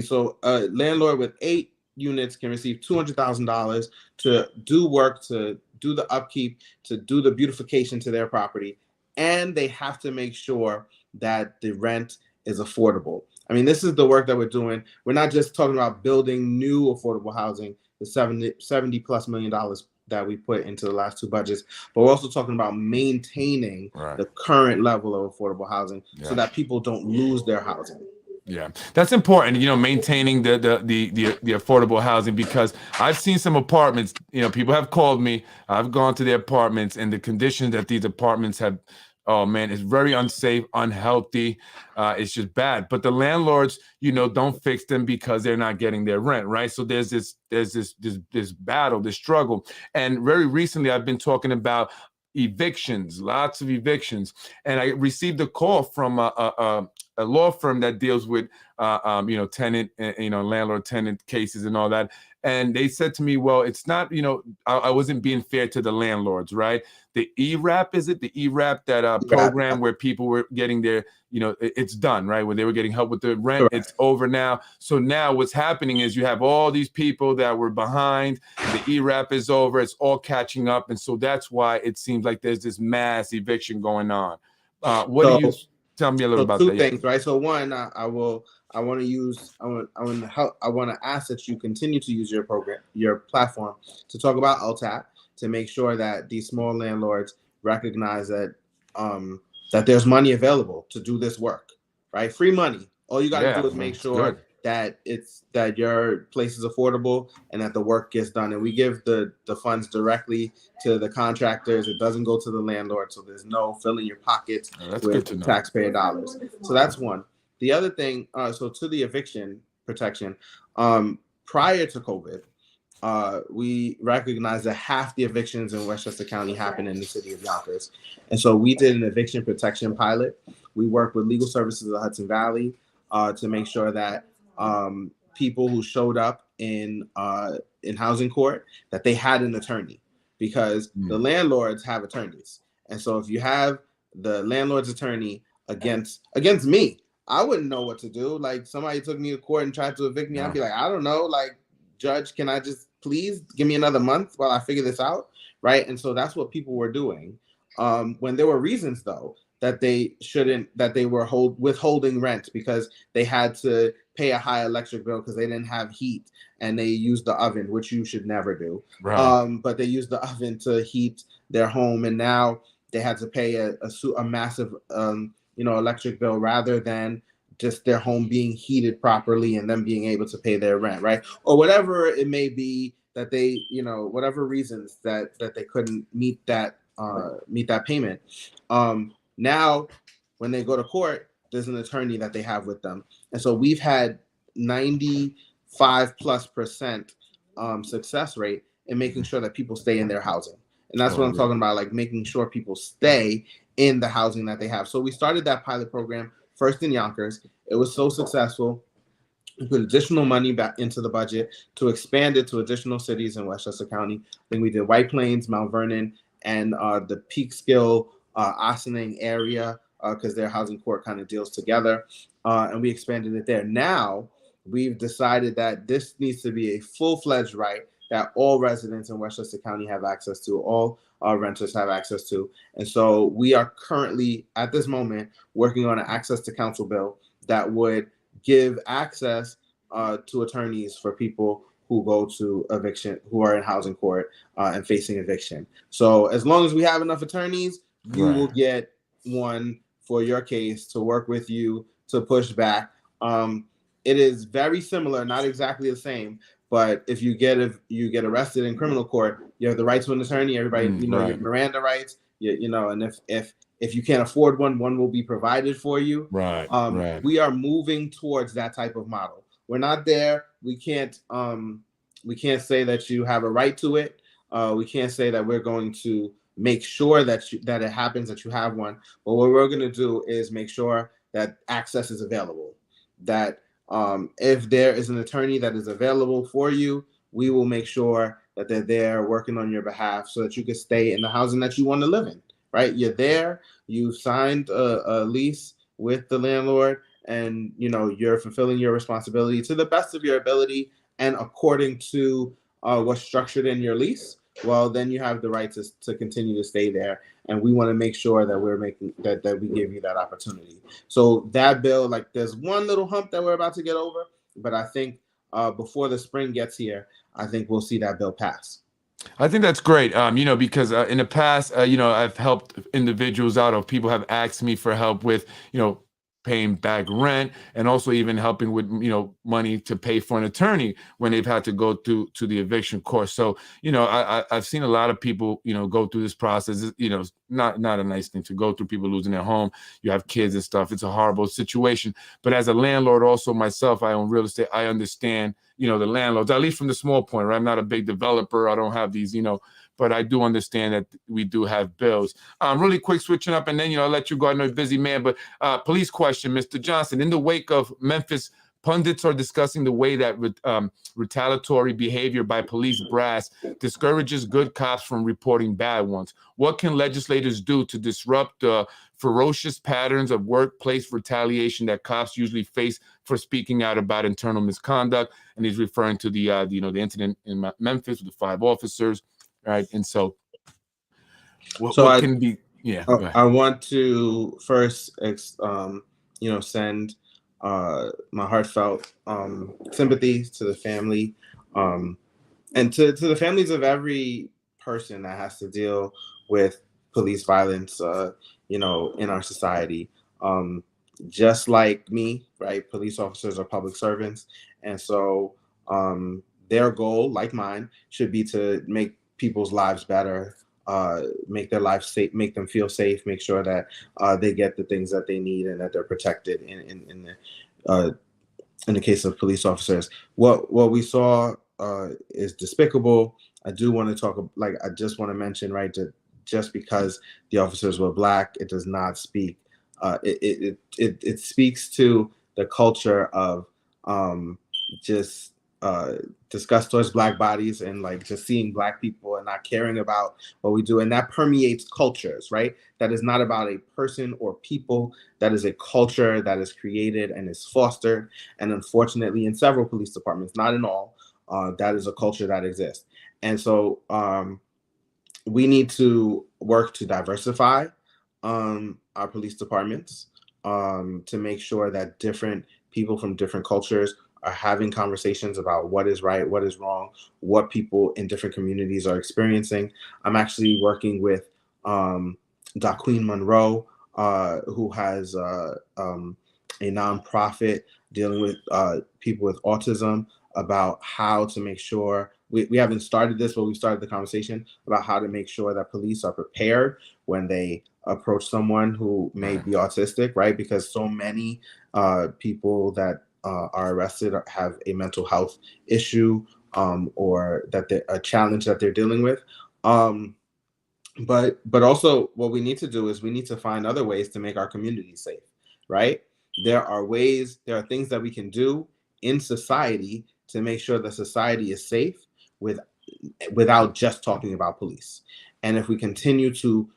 Speaker 2: so a landlord with 8 units can receive $200,000 to do work, to do the upkeep, to do the beautification to their property. And they have to make sure that the rent is affordable. I mean, this is the work that we're doing. We're not just talking about building new affordable housing, the $70+ million that we put into the last two budgets, but we're also talking about maintaining the current level of affordable housing so that people don't lose their housing.
Speaker 1: Yeah, that's important, maintaining the affordable housing, because I've seen some apartments, people have called me, I've gone to their apartments, and the conditions that these apartments have, oh man, it's very unsafe, unhealthy. It's just bad. But the landlords, don't fix them because they're not getting their rent, right? So there's this battle, this struggle. And very recently, I've been talking about evictions, lots of evictions, and I received a call from a law firm that deals with tenant, landlord tenant cases and all that. And they said to me, well, it's not, I wasn't being fair to the landlords, right? The ERAP, is it the ERAP, that program where people were getting their, it's done, right? Where they were getting help with the rent, it's over now. So now what's happening is you have all these people that were behind, the ERAP is over, it's all catching up. And so that's why it seems like there's this mass eviction going on. Do you tell me a little about that?
Speaker 2: Two things, right? So one, I want to ask that you continue to use your platform to talk about LTAP, to make sure that these small landlords recognize that that there's money available to do this work, right? Free money. All you got to do is make sure that your place is affordable and that the work gets done. And we give the funds directly to the contractors. It doesn't go to the landlord, so there's no filling your pockets with taxpayer dollars. So that's one. The other thing, so to the eviction protection, prior to COVID, we recognized that half the evictions in Westchester County happen in the city of Yonkers. And so we did an eviction protection pilot. We worked with Legal Services of the Hudson Valley to make sure that people who showed up in housing court, that they had an attorney, because the landlords have attorneys. And so if you have the landlord's attorney against me, I wouldn't know what to do. Like, somebody took me to court and tried to evict me. I'd be like, I don't know, like, judge, can I just please give me another month while I figure this out? Right. And so that's what people were doing. When there were reasons, though, that they were withholding rent because they had to pay a high electric bill because they didn't have heat, and they used the oven, which you should never do. Right. But they used the oven to heat their home, and now they had to pay a massive electric bill rather than just their home being heated properly and them being able to pay their rent, right? Or whatever it may be that they, whatever reasons that they couldn't meet that payment. Now, when they go to court, there's an attorney that they have with them. And so we've had 95+% success rate in making sure that people stay in their housing. And that's what I'm talking about, like making sure people stay in the housing that they have. So we started that pilot program first in Yonkers. It was so successful. We put additional money back into the budget to expand it to additional cities in Westchester County. Then we did White Plains, Mount Vernon, and the Peekskill, Ossining area, because their housing court kind of deals together. And we expanded it there. Now we've decided that this needs to be a full-fledged right that all residents in Westchester County have access to, all renters have access to. And so we are currently, at this moment, working on an access to council bill that would give access to attorneys for people who go to eviction, who are in housing court and facing eviction. So as long as we have enough attorneys, you will get one for your case to work with you to push back. It is very similar, not exactly the same, but if you get arrested in criminal court, you have the right to an attorney. Everybody, your Miranda rights. And if you can't afford one will be provided for you.
Speaker 1: Right.
Speaker 2: We are moving towards that type of model. We're not there. We can't say that you have a right to it. We can't say that we're going to make sure that it happens, that you have one. But what we're going to do is make sure that access is available. That if there is an attorney that is available for you, we will make sure that they're there working on your behalf so that you can stay in the housing that you want to live in. Right? You're there. You've signed a lease with the landlord, and you're fulfilling your responsibility to the best of your ability and according to what's structured in your lease. Well, then you have the right to continue to stay there, and we want to make sure that we're making that we give you that opportunity. So that bill, like, there's one little hump that we're about to get over, but I think before the spring gets here, I think we'll see that bill pass.
Speaker 1: I think that's great, because in the past, I've helped individuals out, or people have asked me for help with, paying back rent, and also even helping with, money to pay for an attorney when they've had to go to the eviction court. So, I've seen a lot of people, go through this process. Not a nice thing to go through, people losing their home. You have kids and stuff. It's a horrible situation. But as a landlord, also myself, I own real estate. I understand, the landlords, at least from the small point, right? I'm not a big developer. I don't have these, but I do understand that we do have bills. Really quick, switching up, and then, I'll let you go. I know you're a busy man, but police question, Mr. Johnson. In the wake of Memphis, pundits are discussing the way that retaliatory behavior by police brass discourages good cops from reporting bad ones. What can legislators do to disrupt the ferocious patterns of workplace retaliation that cops usually face for speaking out about internal misconduct? And he's referring to the the incident in Memphis with the 5 officers. Right. And so what can be? Yeah.
Speaker 2: I want to first, send my heartfelt sympathies to the family, and to the families of every person that has to deal with police violence, in our society. Just like me, right? Police officers are public servants. And so their goal, like mine, should be to make people's lives better, make their lives safe, make them feel safe, make sure that they get the things that they need and that they're protected in the case of police officers. What we saw is despicable. I do want to talk, I just want to mention, right, that just because the officers were Black, it does not speak. It speaks to the culture of just disgust towards Black bodies, and just seeing Black people and not caring about what we do. And that permeates cultures, right? That is not about a person or people. That is a culture that is created and is fostered. And unfortunately, in several police departments, not in all, that is a culture that exists. And so we need to work to diversify our police departments, to make sure that different people from different cultures are having conversations about what is right, what is wrong, what people in different communities are experiencing. I'm actually working with Daqueen Monroe, who has a nonprofit dealing with people with autism, about how to make sure, we haven't started this, but we started the conversation about how to make sure that police are prepared when they approach someone who may be autistic, right? Because so many people that are arrested have a mental health issue, or that a challenge that they're dealing with. But also what we need to do is we need to find other ways to make our community safe, right? There are things that we can do in society to make sure that society is safe without just talking about police. And if we continue to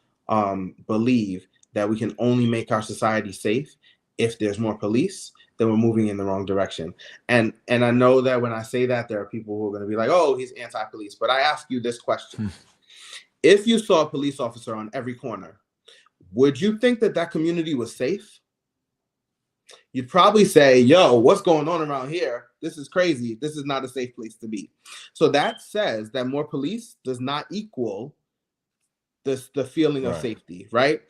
Speaker 2: believe that we can only make our society safe if there's more police, then we're moving in the wrong direction. And I know that when I say that, there are people who are going to be like, oh, he's anti-police. But I ask you this question. If you saw a police officer on every corner, would you think that that community was safe? You'd probably say, yo, what's going on around here? This is crazy. This is not a safe place to be. So that says that more police does not equal the feeling of safety, right?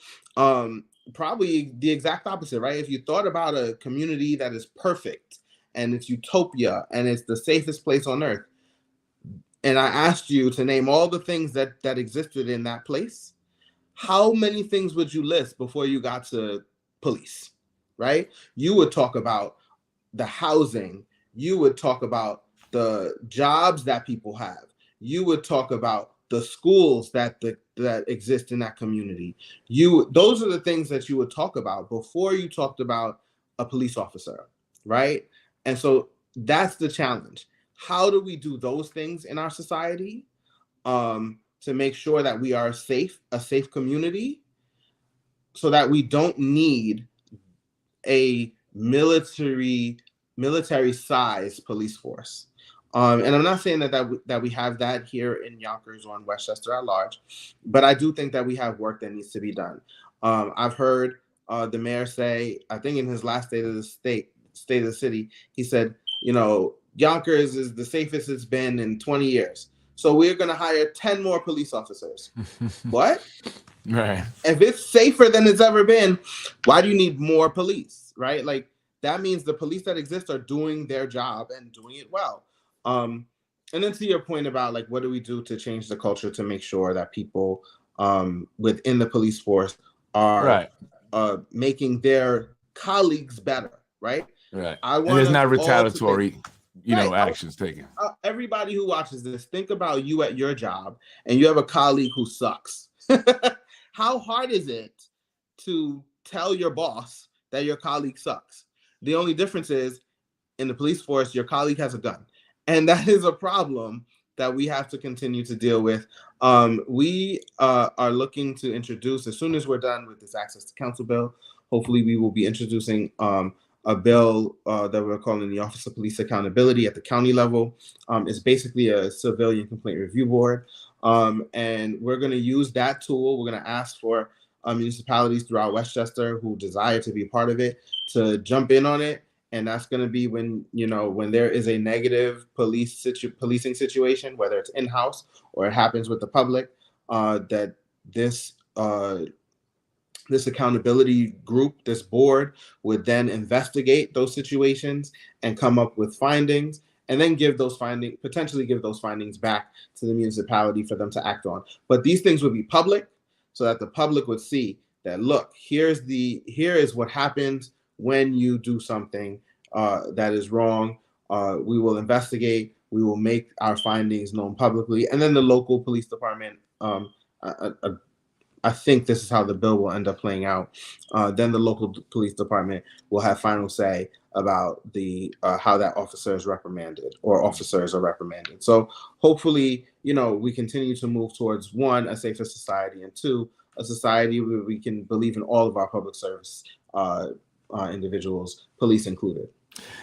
Speaker 2: Probably the exact opposite, right? If you thought about a community that is perfect and it's utopia and it's the safest place on earth, and I asked you to name all the things that existed in that place, how many things would you list before you got to police, right? You would talk about the housing. You would talk about the jobs that people have. You would talk about the schools that exist in that community. Those are the things that you would talk about before you talked about a police officer, right? And so that's the challenge. How do we do those things in our society to make sure that we are a safe community, so that we don't need a military size police force? And I'm not saying that we have that here in Yonkers or in Westchester at large, but I do think that we have work that needs to be done. I've heard the mayor say, I think in his last state of the city, he said, Yonkers is the safest it's been in 20 years. So we're going to hire 10 more police officers. What?
Speaker 1: Right. If
Speaker 2: it's safer than it's ever been, why do you need more police, right? Like, that means the police that exist are doing their job and doing it well. And then to your point about, like, what do we do to change the culture to make sure that people within the police force are making their colleagues better, right?
Speaker 1: Right. And there's not retaliatory, actions taken.
Speaker 2: Everybody who watches this, think about you at your job and you have a colleague who sucks. How hard is it to tell your boss that your colleague sucks? The only difference is in the police force, your colleague has a gun. And that is a problem that we have to continue to deal with. We are looking to introduce, as soon as we're done with this access to counsel bill, hopefully we will be introducing a bill that we're calling the Office of Police Accountability at the county level. It's basically a civilian complaint review board. And we're going to use that tool. We're going to ask for municipalities throughout Westchester who desire to be a part of it to jump in on it. And that's going to be when there is a negative policing situation, whether it's in-house or it happens with the public, that this accountability group, this board, would then investigate those situations and come up with findings, and then potentially give those findings back to the municipality for them to act on. But these things would be public, so that the public would see that, look, here is what happens when you do something that is wrong. We will investigate. We will make our findings known publicly, and then the local police department. I think this is how the bill will end up playing out. Then the local police department will have final say about how that officer is reprimanded or officers are reprimanded. So hopefully, we continue to move towards, one, a safer society, and two, a society where we can believe in all of our public service individuals, police included.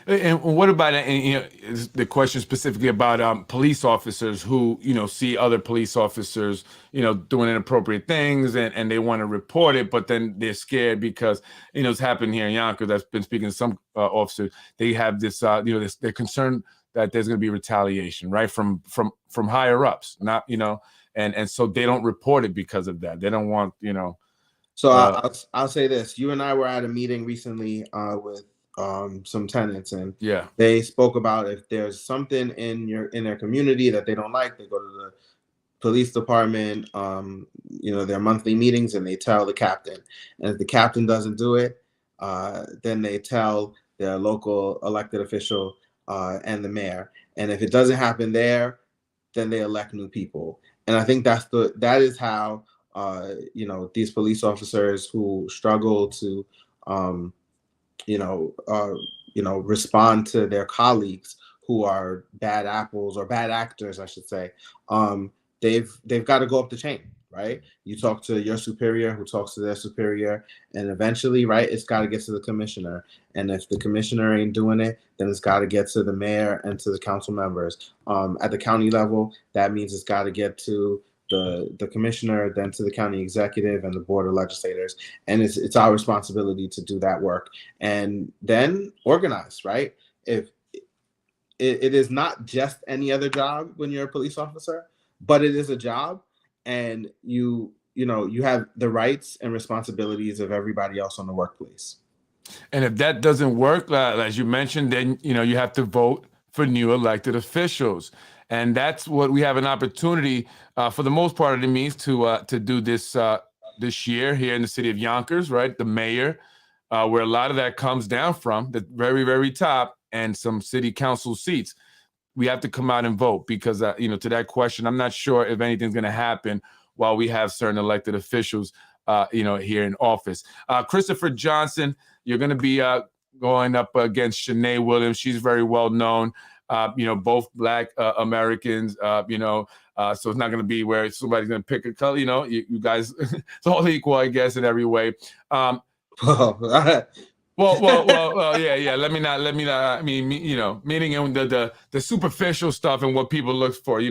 Speaker 1: And what about the question specifically about police officers who see other police officers doing inappropriate things and they want to report it, but then they're scared because it's happened here in Yonkers. I've been speaking to some officers. They have this they're concerned that there's going to be retaliation, right, from higher ups, not and so they don't report it because of that. They don't want
Speaker 2: So I'll say this: you and I were at a meeting recently with some tenants, and they spoke about if there's something in their community that they don't like, they go to the police department, their monthly meetings, and they tell the captain. And if the captain doesn't do it, then they tell their local elected official and the mayor. And if it doesn't happen there, then they elect new people. And I think that is how these police officers who struggle to respond to their colleagues who are bad apples or bad actors, I should say, they've got to go up the chain, right? You talk to your superior, who talks to their superior, and eventually, right, it's got to get to the commissioner. And if the commissioner ain't doing it, then it's got to get to the mayor and to the council members. At the county level, that means it's got to get to the commissioner, then to the county executive and the board of legislators. And it's our responsibility to do that work and then organize, right? If it is not just any other job when you're a police officer, but it is a job, and you have the rights and responsibilities of everybody else on the workplace.
Speaker 1: And if that doesn't work, as you mentioned, then you have to vote for new elected officials, and that's what we have an opportunity for the most part of the means to do this year here in the city of Yonkers, right? The mayor, where a lot of that comes down from, the very, very top, and some city council seats. We have to come out and vote because, to that question, I'm not sure if anything's going to happen while we have certain elected officials, here in office. Christopher Johnson, you're going to be going up against Shanae Williams. She's very well known. Both Black Americans, so it's not going to be where somebody's going to pick a color. You guys, it's all equal, I guess, in every way. Well, yeah. Let me not. I mean, meaning in the superficial stuff and what people look for.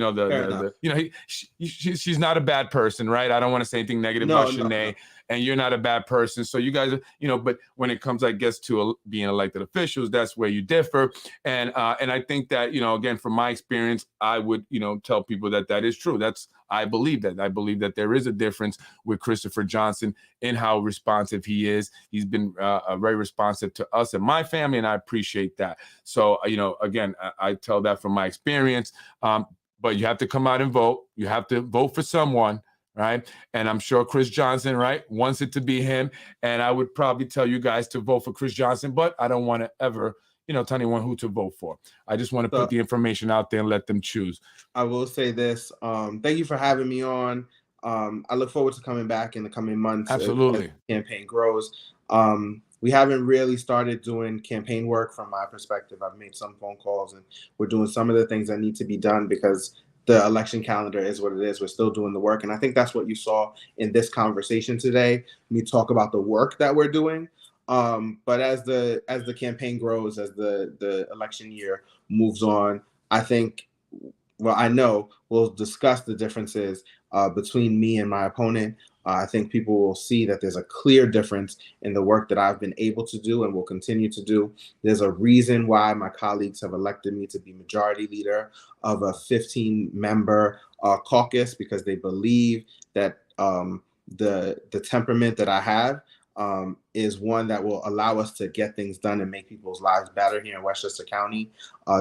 Speaker 1: She's not a bad person, right? I don't want to say anything negative about Shanae. No. And you're not a bad person. So you guys, but when it comes, I guess, to being elected officials, that's where you differ. And I think that, again, from my experience, I would, tell people that is true. I believe that. I believe that there is a difference with Christopher Johnson in how responsive he is. He's been very responsive to us and my family, and I appreciate that. So, again, I tell that from my experience. But you have to come out and vote. You have to vote for someone. Right. And I'm sure Chris Johnson, right, wants it to be him. And I would probably tell you guys to vote for Chris Johnson, but I don't want to ever, tell anyone who to vote for. I just want to put the information out there and let them choose.
Speaker 2: I will say this. Thank you for having me on. I look forward to coming back in the coming months.
Speaker 1: Absolutely.
Speaker 2: As the campaign grows. We haven't really started doing campaign work from my perspective. I've made some phone calls and we're doing some of the things that need to be done because the election calendar is what it is. We're still doing the work. And I think that's what you saw in this conversation today. Me talk about the work that we're doing. But as the campaign grows, as the election year moves on, I know we'll discuss the differences between me and my opponent. I think people will see that there's a clear difference in the work that I've been able to do and will continue to do. There's a reason why my colleagues have elected me to be majority leader of a 15-member caucus, because they believe that the temperament that I have is one that will allow us to get things done and make people's lives better here in Westchester County.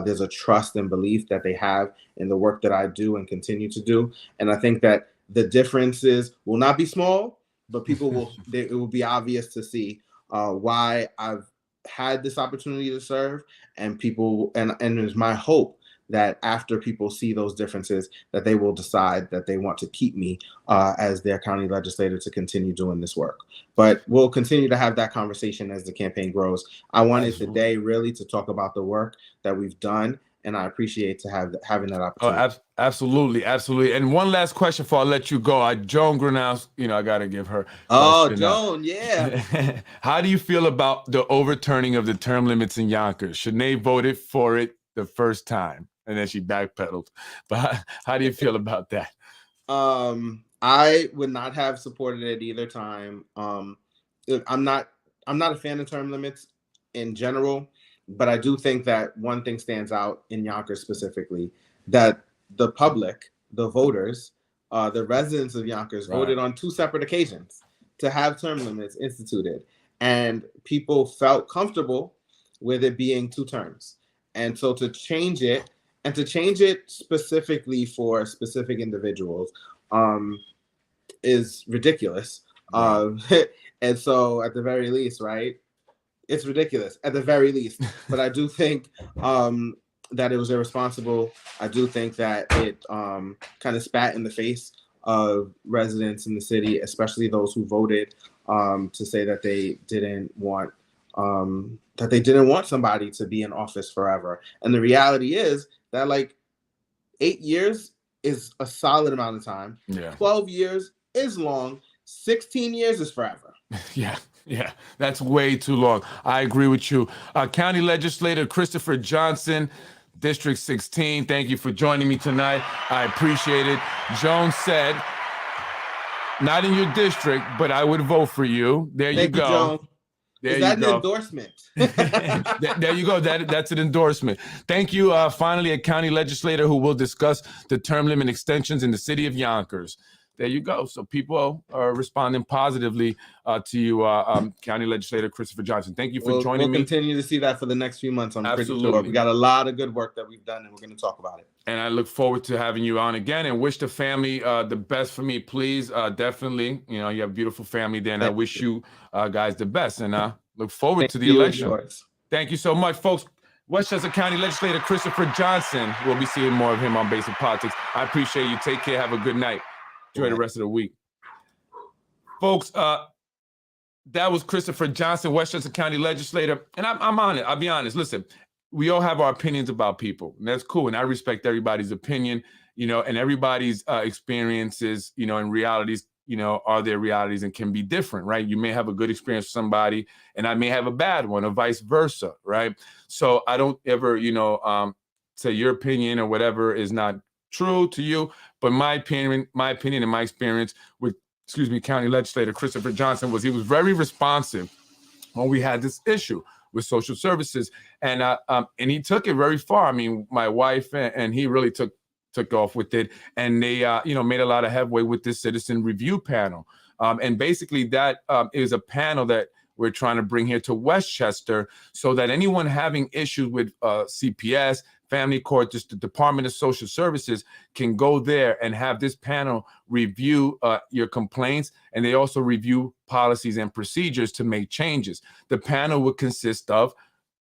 Speaker 2: There's a trust and belief that they have in the work that I do and continue to do. And I think that the differences will not be small, but people it will be obvious to see why I've had this opportunity to serve, and it's my hope that after people see those differences, that they will decide that they want to keep me as their county legislator to continue doing this work. But we'll continue to have that conversation as the campaign grows. I wanted today really to talk about the work that we've done, and I appreciate having that opportunity.
Speaker 1: Oh, absolutely. And one last question before I let you go. Joan Grunhouse, I got to give her.
Speaker 2: Oh, Joan, yeah.
Speaker 1: How do you feel about the overturning of the term limits in Yonkers? Shanae voted for it the first time, and then she backpedaled. But how do you feel about that?
Speaker 2: I would not have supported it either time. I'm not a fan of term limits in general, but I do think that one thing stands out in Yonkers specifically, that the public, the voters, the residents of Yonkers voted on 2 separate occasions to have term limits instituted, and people felt comfortable with it being 2 terms. And so to change it, and to change it specifically for specific individuals, is ridiculous. Right. And so at the very least, right, it's ridiculous at the very least. But I do think that it was irresponsible. I do think that it kind of spat in the face of residents in the city, especially those who voted to say that they didn't want that they didn't want somebody to be in office forever. And the reality is that like 8 years is a solid amount of time.
Speaker 1: Yeah.
Speaker 2: 12 years is long. 16 years is forever.
Speaker 1: Yeah, that's way too long. I agree with you. County Legislator Christopher Johnson, District 16, thank you for joining me tonight. I appreciate it. Jones said, not in your district, but I would vote for you. There you go.
Speaker 2: Jones.
Speaker 1: There
Speaker 2: Is that
Speaker 1: you
Speaker 2: an
Speaker 1: go.
Speaker 2: endorsement?
Speaker 1: There you go. That's an endorsement. Thank you. Finally, a county legislator who will discuss the term limit extensions in the city of Yonkers. There you go. So people are responding positively to you, County Legislator Christopher Johnson. Thank you for joining me.
Speaker 2: We'll continue to see that for the next few months. I'm pretty sure. We got a lot of good work that we've done, and we're going to talk about it.
Speaker 1: And I look forward to having you on again, and wish the family the best for me, please. Definitely, you know, you have a beautiful family there, and I wish you guys the best, and look forward to the election. Thank you so much, folks. Westchester County Legislator Christopher Johnson. We'll be seeing more of him on Basic Politics. I appreciate you. Take care. Have a good night. Enjoy the rest of the week. Folks, that was Christopher Johnson, Westchester County Legislator. And I'm on it. I'll be honest. Listen, we all have our opinions about people, and that's cool. And I respect everybody's opinion, you know, and everybody's experiences, you know, and realities, you know, are their realities and can be different, right? You may have a good experience with somebody, and I may have a bad one, or vice versa, right? So I don't ever, you know, say your opinion or whatever is not true to you, but my opinion and my experience with, County Legislator Christopher Johnson was he was very responsive when we had this issue with social services, and he took it very far. I mean, my wife and he really took off with it, and they you know, made a lot of headway with this citizen review panel, and basically that is a panel that we're trying to bring here to Westchester, so that anyone having issues with CPS, family court, just the Department of Social Services, can go there and have this panel review your complaints, and they also review policies and procedures to make changes. The panel would consist of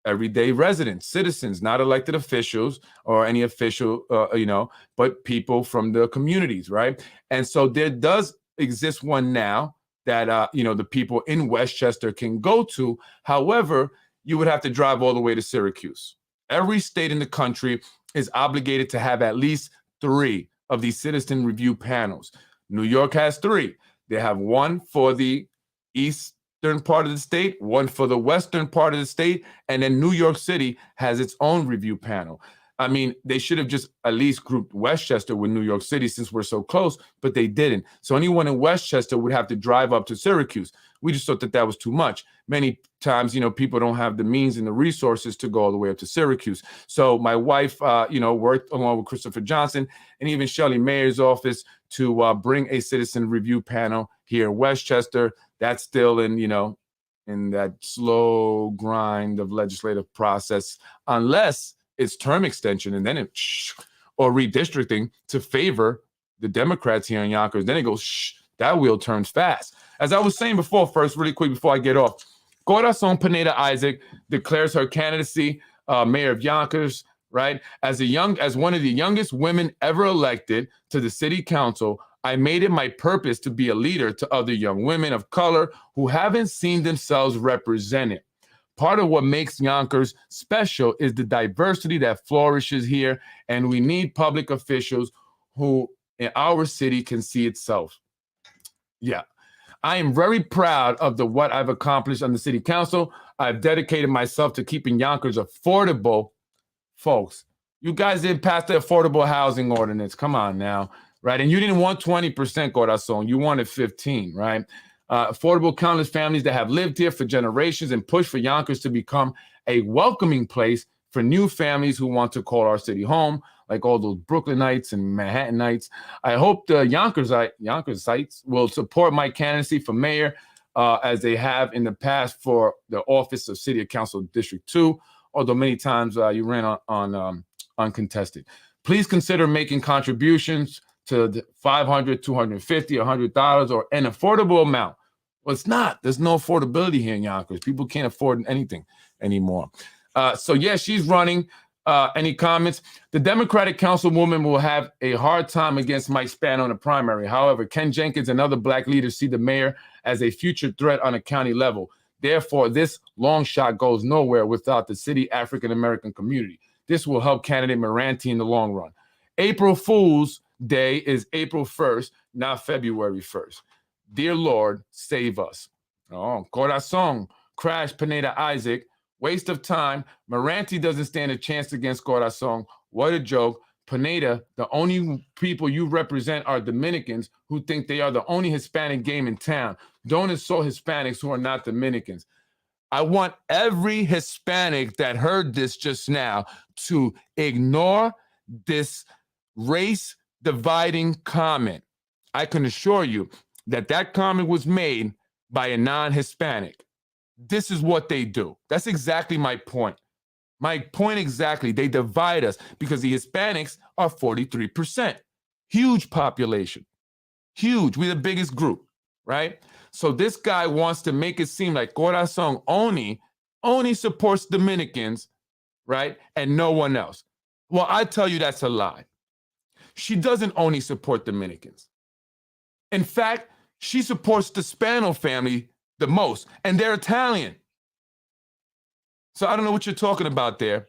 Speaker 1: everyday residents, citizens, not elected officials or any official, you know, but people from the communities, right? And so there does exist one now that, you know, the people in Westchester can go to. However, you would have to drive all the way to Syracuse. Every state in the country is obligated to have at least 3 of these citizen review panels. New York has 3. They have one for the eastern part of the state, one for the western part of the state, and then New York City has its own review panel. I mean, they should have just at least grouped Westchester with New York City since we're so close, but they didn't. So anyone in Westchester would have to drive up to Syracuse. We just thought that that was too much. Many times, you know, people don't have the means and the resources to go all the way up to Syracuse. So my wife, you know, worked along with Christopher Johnson and even Shelley Mayer's office to bring a citizen review panel here in Westchester. That's still in, you know, in that slow grind of legislative process, unless it's term extension and then it or redistricting to favor the Democrats here in Yonkers. Then it goes, that wheel turns fast. As I was saying before, first, really quick before I get off, Corazon Pineda Isaac declares her candidacy, mayor of Yonkers, right? As one of the youngest women ever elected to the city council, I made it my purpose to be a leader to other young women of color who haven't seen themselves represented. Part of what makes Yonkers special is the diversity that flourishes here, and we need public officials who in our city can see itself. Yeah, I am very proud of what I've accomplished on the city council. I've dedicated myself to keeping Yonkers affordable. Folks, you guys didn't pass the affordable housing ordinance. Come on now, right? And you didn't want 20%, Corazon. You wanted 15, right? Affordable countless families that have lived here for generations and push for Yonkers to become a welcoming place for new families who want to call our city home, like all those Brooklynites and Manhattanites. I hope the Yonkers will support my candidacy for mayor as they have in the past for the office of City Council District 2, although many times you ran on uncontested. Please consider making contributions to the $500, $250, $100 or an affordable amount. Well, it's not. There's no affordability here in Yonkers. People can't afford anything anymore. So, yeah, she's running. Any comments? The Democratic councilwoman will have a hard time against Mike Spano in the primary. However, Ken Jenkins and other black leaders see the mayor as a future threat on a county level. Therefore, this long shot goes nowhere without the city African-American community. This will help candidate Moranti in the long run. April Fool's Day is April 1st, not February 1st. Dear Lord, save us. Oh, Corazon, Crash, Pineda, Isaac. Waste of time. Moranti doesn't stand a chance against Corazon. What a joke. Pineda, the only people you represent are Dominicans who think they are the only Hispanic game in town. Don't insult Hispanics who are not Dominicans. I want every Hispanic that heard this just now to ignore this race-dividing comment. I can assure you that that comment was made by a non-Hispanic. This is what they do. That's exactly my point. My point exactly. They divide us because the Hispanics are 43%. Huge population. Huge. We're the biggest group, right? So this guy wants to make it seem like Corazon only supports Dominicans, right? And no one else. Well, I tell you that's a lie. She doesn't only support Dominicans. In fact, she supports the Spano family the most, and they're Italian. So I don't know what you're talking about there.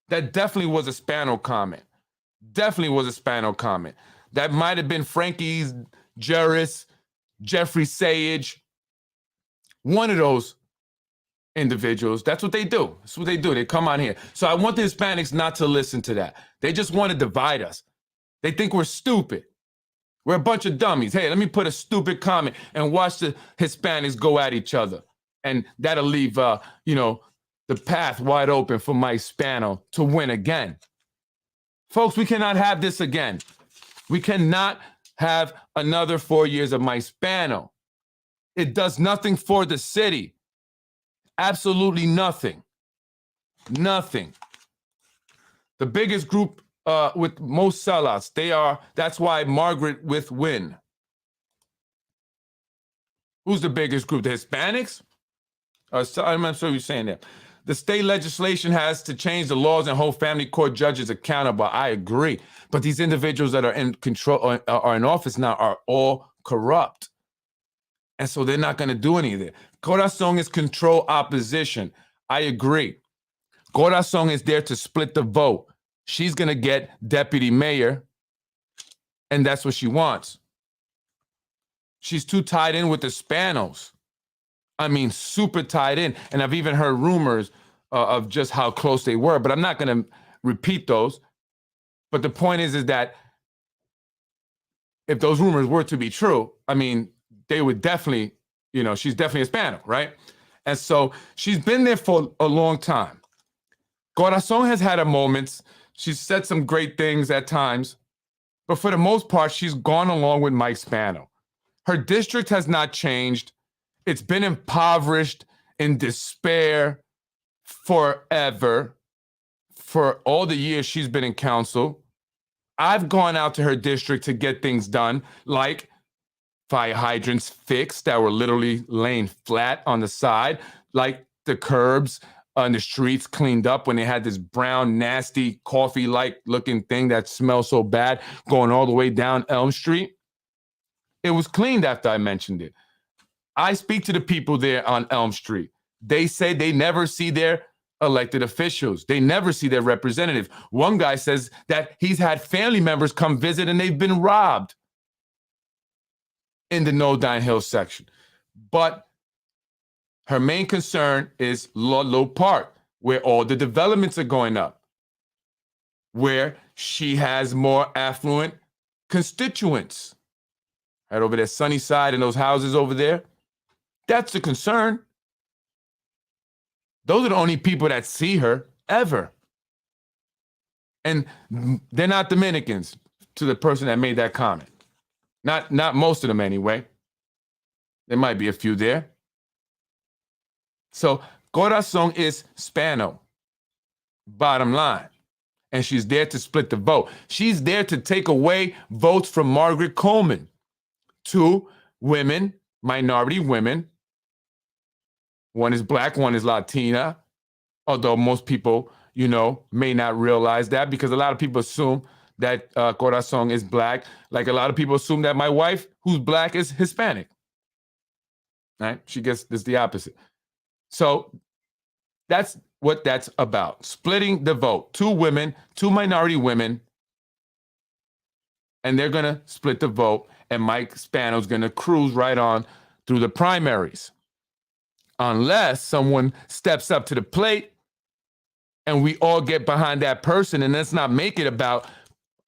Speaker 1: That definitely was a Spano comment. Definitely was a Spano comment. That might have been Frankie's Juris, Jeffrey Sage, one of those individuals. That's what they do. That's what they do. They come on here. So I want the Hispanics not to listen to that. They just want to divide us. They think we're stupid. We're a bunch of dummies. Hey, let me put a stupid comment and watch the Hispanics go at each other. And that'll leave, the path wide open for Mike Spano to win again. Folks, we cannot have this again. We cannot have another 4 years of Mike Spano. It does nothing for the city. Absolutely nothing. Nothing. The biggest group with most sellouts, that's why Margaret with win. Who's the biggest group? The Hispanics? I'm sure you're saying that. The state legislation has to change the laws and hold family court judges accountable. I agree. But these individuals that are in control, are in office now, are all corrupt. And so they're not going to do anything. Corazon is control opposition. I agree. Corazon is there to split the vote. She's going to get deputy mayor, and that's what she wants. She's too tied in with the Spanos. I mean, super tied in. And I've even heard rumors of just how close they were, but I'm not going to repeat those. But the point is that if those rumors were to be true, I mean, they would definitely, she's definitely a Hispanic, right? And so she's been there for a long time. Corazon has had her moments. She's said some great things at times, but for the most part, she's gone along with Mike Spano. Her district has not changed. It's been impoverished, in despair forever, for all the years she's been in council. I've gone out to her district to get things done, like fire hydrants fixed that were literally laying flat on the side, like the curbs on the streets cleaned up when they had this brown, nasty, coffee-like looking thing that smells so bad going all the way down Elm Street. It was cleaned after I mentioned it. I speak to the people there on Elm Street. They say they never see their elected officials. They never see their representatives. One guy says that he's had family members come visit and they've been robbed in the Nodine Hill section. But her main concern is Ludlow Park, where all the developments are going up, where she has more affluent constituents. Right over there, Sunnyside and those houses over there. That's the concern. Those are the only people that see her ever. And they're not Dominicans, to the person that made that comment. Not most of them anyway. There might be a few there. So Corazon is Spano, bottom line. And she's there to split the vote. She's there to take away votes from Margaret Coleman. 2 women, minority women. One is black, one is Latina. Although most people, may not realize that, because a lot of people assume that Corazon is black. Like a lot of people assume that my wife, who's black, is Hispanic. Right? She gets this the opposite. So that's what that's about. Splitting the vote. 2 women, 2 minority women, and they're going to split the vote, and Mike Spano's going to cruise right on through the primaries. Unless someone steps up to the plate and we all get behind that person, and let's not make it about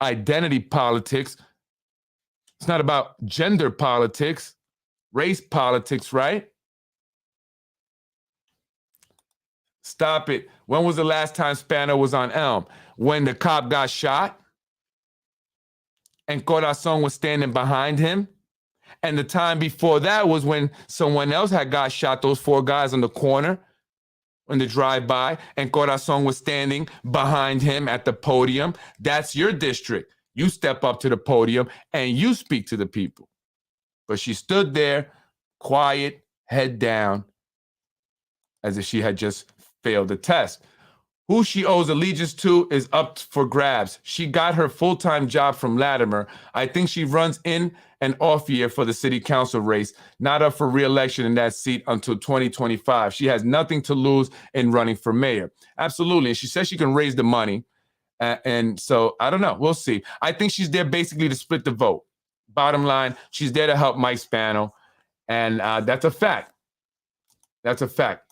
Speaker 1: identity politics. It's not about gender politics, race politics, right? Stop it. When was the last time Spano was on Elm? When the cop got shot and Corazon was standing behind him? And the time before that was when someone else had got shot, those 4 guys on the corner in the drive-by, and Corazon was standing behind him at the podium. That's your district. You step up to the podium and you speak to the people. But she stood there, quiet, head down, as if she had just failed the test. Who she owes allegiance to is up for grabs. She got her full-time job from Latimer. I think she runs in and off year for the city council race, not up for re-election in that seat until 2025. She has nothing to lose in running for mayor. Absolutely. And she says she can raise the money. And so I don't know. We'll see. I think she's there basically to split the vote. Bottom line, she's there to help Mike Spano. And that's a fact. That's a fact.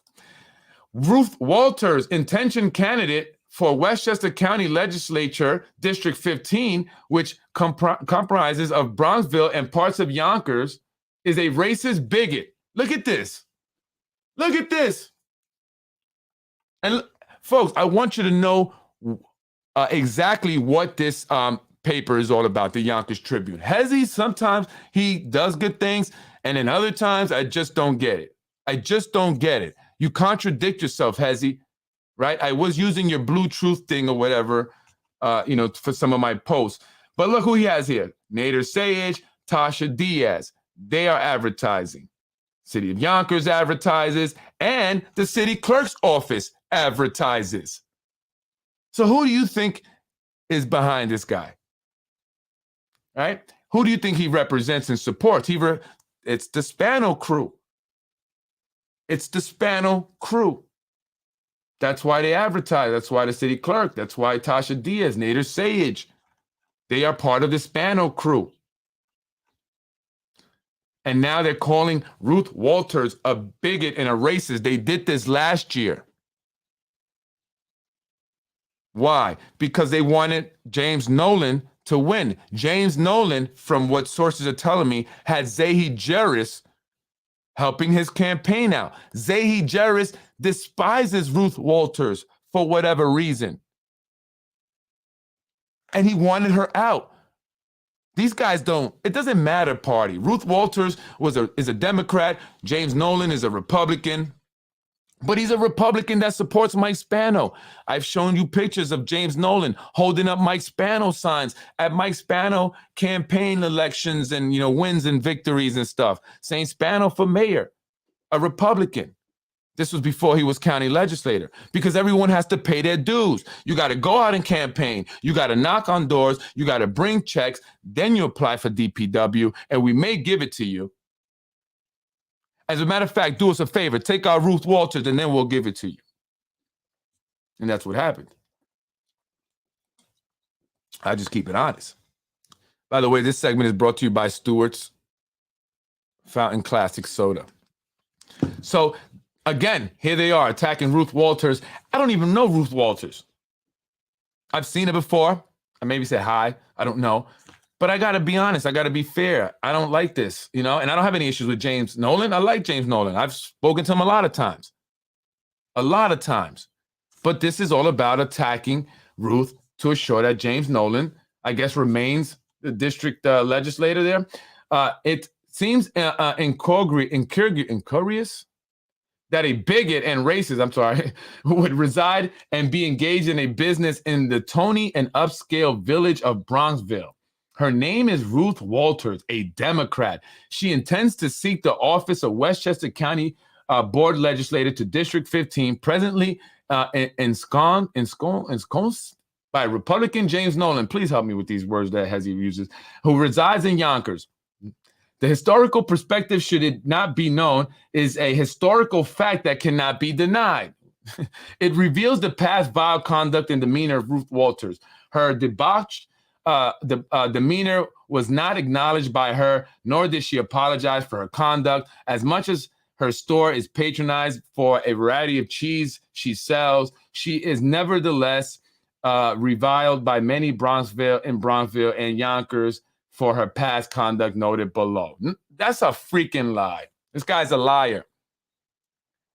Speaker 1: Ruth Walters, intention candidate for Westchester County Legislature, District 15, which comprises of Bronxville and parts of Yonkers, is a racist bigot. Look at this. Look at this. And folks, I want you to know exactly what this paper is all about, the Yonkers Tribune. Hezzy, sometimes he does good things, and then other times I just don't get it. I just don't get it. You contradict yourself, Hezzy, right? I was using your Blue Truth thing or whatever, for some of my posts. But look who he has here. Nader Sayegh, Tasha Diaz. They are advertising. City of Yonkers advertises, and the city clerk's office advertises. So who do you think is behind this guy? Right? Who do you think he represents and supports? It's the Spano crew. It's the Spano crew. That's why they advertise. That's why the city clerk. That's why Tasha Diaz, Nader Sayegh. They are part of the Spano crew. And now they're calling Ruth Walters a bigot and a racist. They did this last year. Why? Because they wanted James Nolan to win. James Nolan, from what sources are telling me, had Zahi Jeris helping his campaign out. Zahi Jeris despises Ruth Walters for whatever reason. And he wanted her out. These guys it doesn't matter party. Ruth Walters is a Democrat. James Nolan is a Republican. But he's a Republican that supports Mike Spano. I've shown you pictures of James Nolan holding up Mike Spano signs at Mike Spano campaign elections and, wins and victories and stuff, saying Spano for mayor, a Republican. This was before he was county legislator, because everyone has to pay their dues. You got to go out and campaign. You got to knock on doors. You got to bring checks. Then you apply for DPW, and we may give it to you. As a matter of fact, do us a favor, take our Ruth Walters, and then we'll give it to you. And that's what happened. I just keep it honest. By the way, this segment is brought to you by Stewart's Fountain Classic Soda. So, again, here they are attacking Ruth Walters. I don't even know Ruth Walters. I've seen her before. I maybe said hi. I don't know. But I got to be honest. I got to be fair. I don't like this, and I don't have any issues with James Nolan. I like James Nolan. I've spoken to him a lot of times. But this is all about attacking Ruth to assure that James Nolan, I guess, remains the district legislator there. It seems incurious that a bigot and racist, would reside and be engaged in a business in the Tony and upscale village of Bronxville. Her name is Ruth Walters, a Democrat. She intends to seek the office of Westchester County Board Legislator to District 15, presently ensconced by Republican James Nolan. Please help me with these words that Hezzy uses, who resides in Yonkers. The historical perspective, should it not be known, is a historical fact that cannot be denied. It reveals the past vile conduct and demeanor of Ruth Walters. Her debauched demeanor was not acknowledged by her, nor did she apologize for her conduct. As much as her store is patronized for a variety of cheese she sells, she is nevertheless reviled by many Bronxville and Yonkers for her past conduct noted below. That's a freaking lie. This guy's a liar,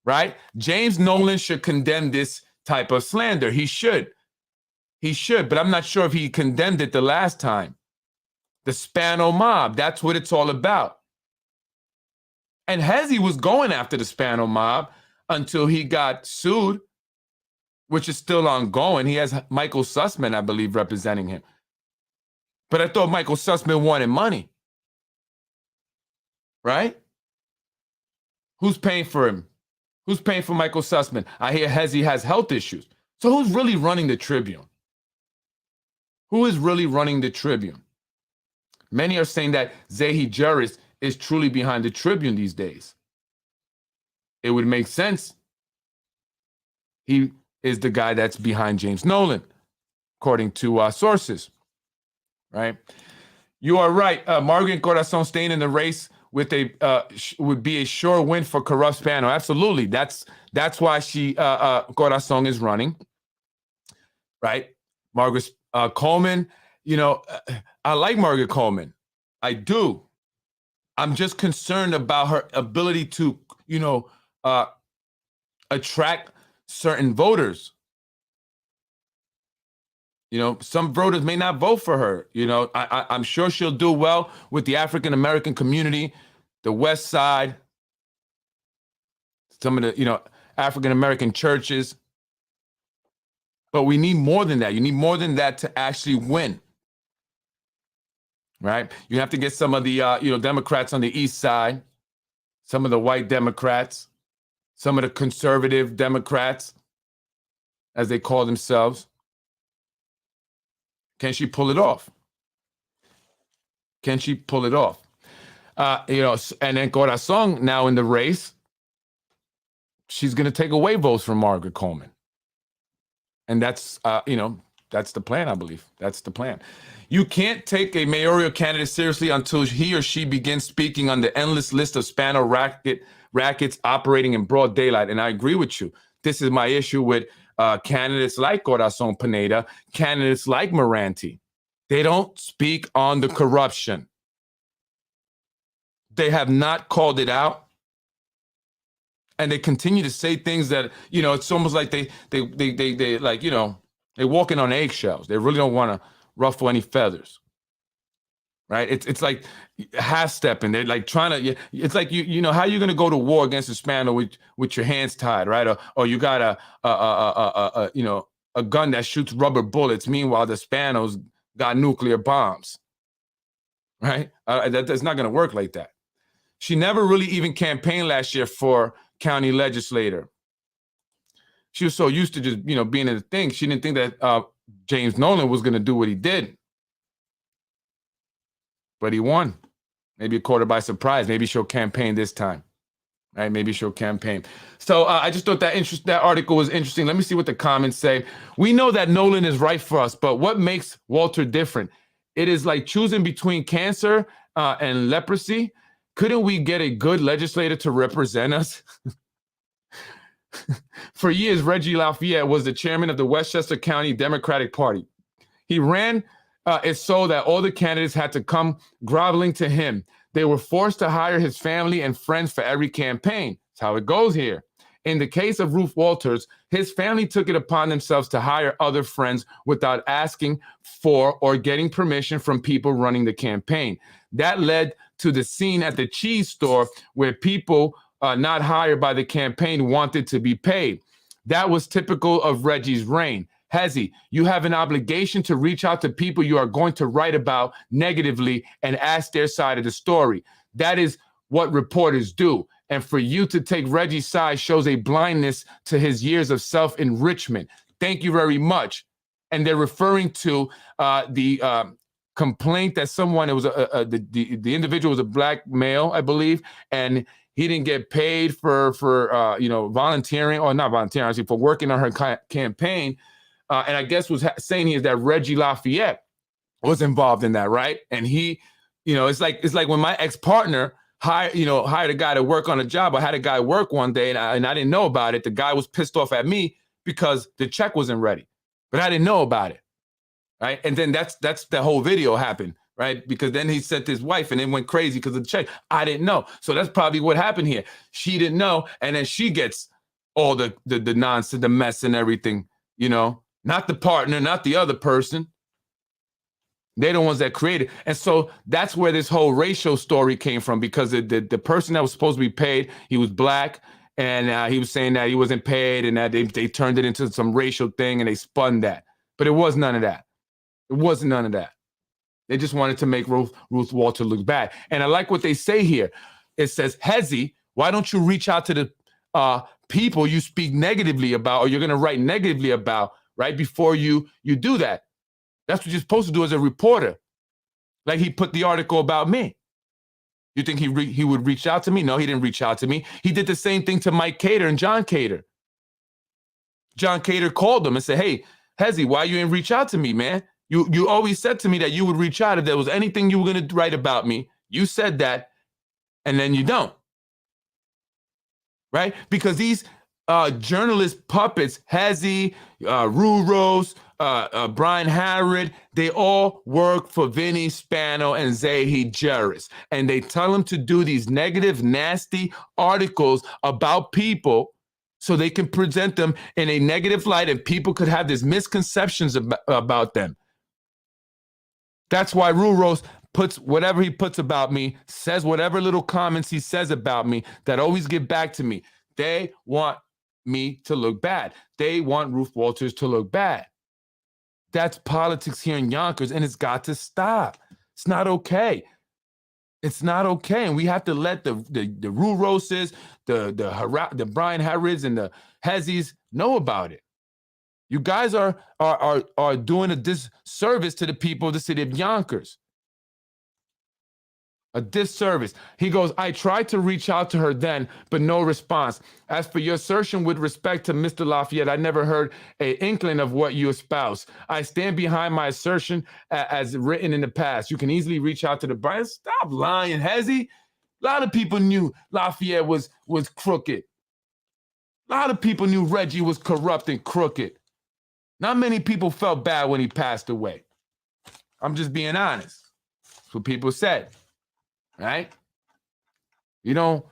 Speaker 1: right? James Nolan should condemn this type of slander. He should. He should, but I'm not sure if he condemned it the last time. The Spano mob, that's what it's all about. And Hezzy was going after the Spano mob until he got sued, which is still ongoing. He has Michael Sussman, I believe, representing him. But I thought Michael Sussman wanted money, right? Who's paying for him? Who's paying for Michael Sussman? I hear Hezzy has health issues. So who's really running the Tribune? Who is really running the Tribune? Many are saying that Zahi Juris is truly behind the Tribune these days. It would make sense. He is the guy that's behind James Nolan, according to sources, right? You are right. Margaret Corazon staying in the race with would be a sure win for corrupt Spano. Absolutely. That's why she Corazon is running, right? Margaret Coleman, you know, I like Margaret Coleman. I do. I'm just concerned about her ability to, you know, attract certain voters. You know, some voters may not vote for her. You know, I'm sure she'll do well with the African-American community, the West Side, some of the, you know, African-American churches. But we need more than that. You need more than that to actually win. Right? You have to get some of the, you know, Democrats on the East Side, some of the white Democrats, some of the conservative Democrats, as they call themselves. Can she pull it off? Can she pull it off? You know, and then Corazon now in the race, she's going to take away votes from Margaret Coleman. And that's, you know, that's the plan, I believe. That's the plan. You can't take a mayoral candidate seriously until he or she begins speaking on the endless list of Spano rackets operating in broad daylight. And I agree with you. This is my issue with candidates like Corazon Pineda, candidates like Moranti. They don't speak on the corruption. They have not called it out. And they continue to say things that, you know, it's almost like they like, you know, they're walking on eggshells. They really don't want to ruffle any feathers, right? It's like half-stepping. They're like trying to, it's like, you know, how are you going to go to war against a Spano with your hands tied, right? Or you got you know, a gun that shoots rubber bullets. Meanwhile, the Spanos got nuclear bombs, right? That's not going to work like that. She never really even campaigned last year for county legislator. She was so used to just, you know, being in the thing. She didn't think that James Nolan was going to do what he did. But he won. Maybe caught her by surprise. Maybe she'll campaign this time. Right? Maybe she'll campaign. So I just thought that article was interesting. Let me see what the comments say. We know that Nolan is right for us, but what makes Walter different? It is like choosing between cancer and leprosy. Couldn't we get a good legislator to represent us? For years, Reggie Lafayette was the chairman of the Westchester County Democratic Party. He ran it so that all the candidates had to come groveling to him. They were forced to hire his family and friends for every campaign. That's how it goes here. In the case of Ruth Walters, his family took it upon themselves to hire other friends without asking for or getting permission from people running the campaign. That led to the scene at the cheese store where people not hired by the campaign wanted to be paid. That was typical of Reggie's reign. Hezzy, you have an obligation to reach out to people you are going to write about negatively and ask their side of the story. That is what reporters do. And for you to take Reggie's side shows a blindness to his years of self-enrichment. Thank you very much. And they're referring to the complaint that someone, it was the individual was a black male, I believe, and he didn't get paid for volunteering, or not volunteering, actually, for working on her campaign. And I guess was saying here that Reggie Lafayette was involved in that, right? And he, it's like when my ex-partner hired a guy to work on a job. I had a guy work one day, and I didn't know about it. The guy was pissed off at me because the check wasn't ready, but I didn't know about it, right? And then that's the whole video happened, right? Because then he sent his wife, and it went crazy because of the check. I didn't know, so that's probably what happened here. She didn't know, and then she gets all the nonsense, the mess, and everything. Not the partner, not the other person. They're the ones that created. And so that's where this whole racial story came from, because the person that was supposed to be paid, he was black, and he was saying that he wasn't paid, and that they turned it into some racial thing, and they spun that. But it was none of that. It wasn't none of that. They just wanted to make Ruth Walter look bad. And I like what they say here. It says, Hezi, why don't you reach out to the people you speak negatively about, or you're going to write negatively about, right, before you do that? That's what you're supposed to do as a reporter. Like he put the article about me. You think he would reach out to me? No, he didn't reach out to me. He did the same thing to Mike Cater and John Cater. John Cater called him and said, hey, Hezi, why you didn't reach out to me, man? You always said to me that you would reach out if there was anything you were going to write about me. You said that, and then you don't. Right? Because these journalist puppets, Hezi, Ruros, Brian Harrod, they all work for Vinny Spano and Zahi Jerris. And they tell them to do these negative, nasty articles about people so they can present them in a negative light, and people could have these misconceptions about them. That's why Ruros puts whatever he puts about me, says whatever little comments he says about me that always get back to me. They want me to look bad. They want Ruth Walters to look bad. That's politics here in Yonkers, and it's got to stop. It's not okay. It's not okay, and we have to let the Ruroses, the Brian Harrods, and the Hezis know about it. You guys are doing a disservice to the people of the city of Yonkers. A disservice. He goes, I tried to reach out to her then, but no response. As for your assertion with respect to Mr. Lafayette, I never heard an inkling of what you espouse. I stand behind my assertion as written in the past. You can easily reach out to the Brian. Stop lying, Hezi. A lot of people knew Lafayette was crooked. A lot of people knew Reggie was corrupt and crooked. Not many people felt bad when he passed away. I'm just being honest. That's what people said. Right? You don't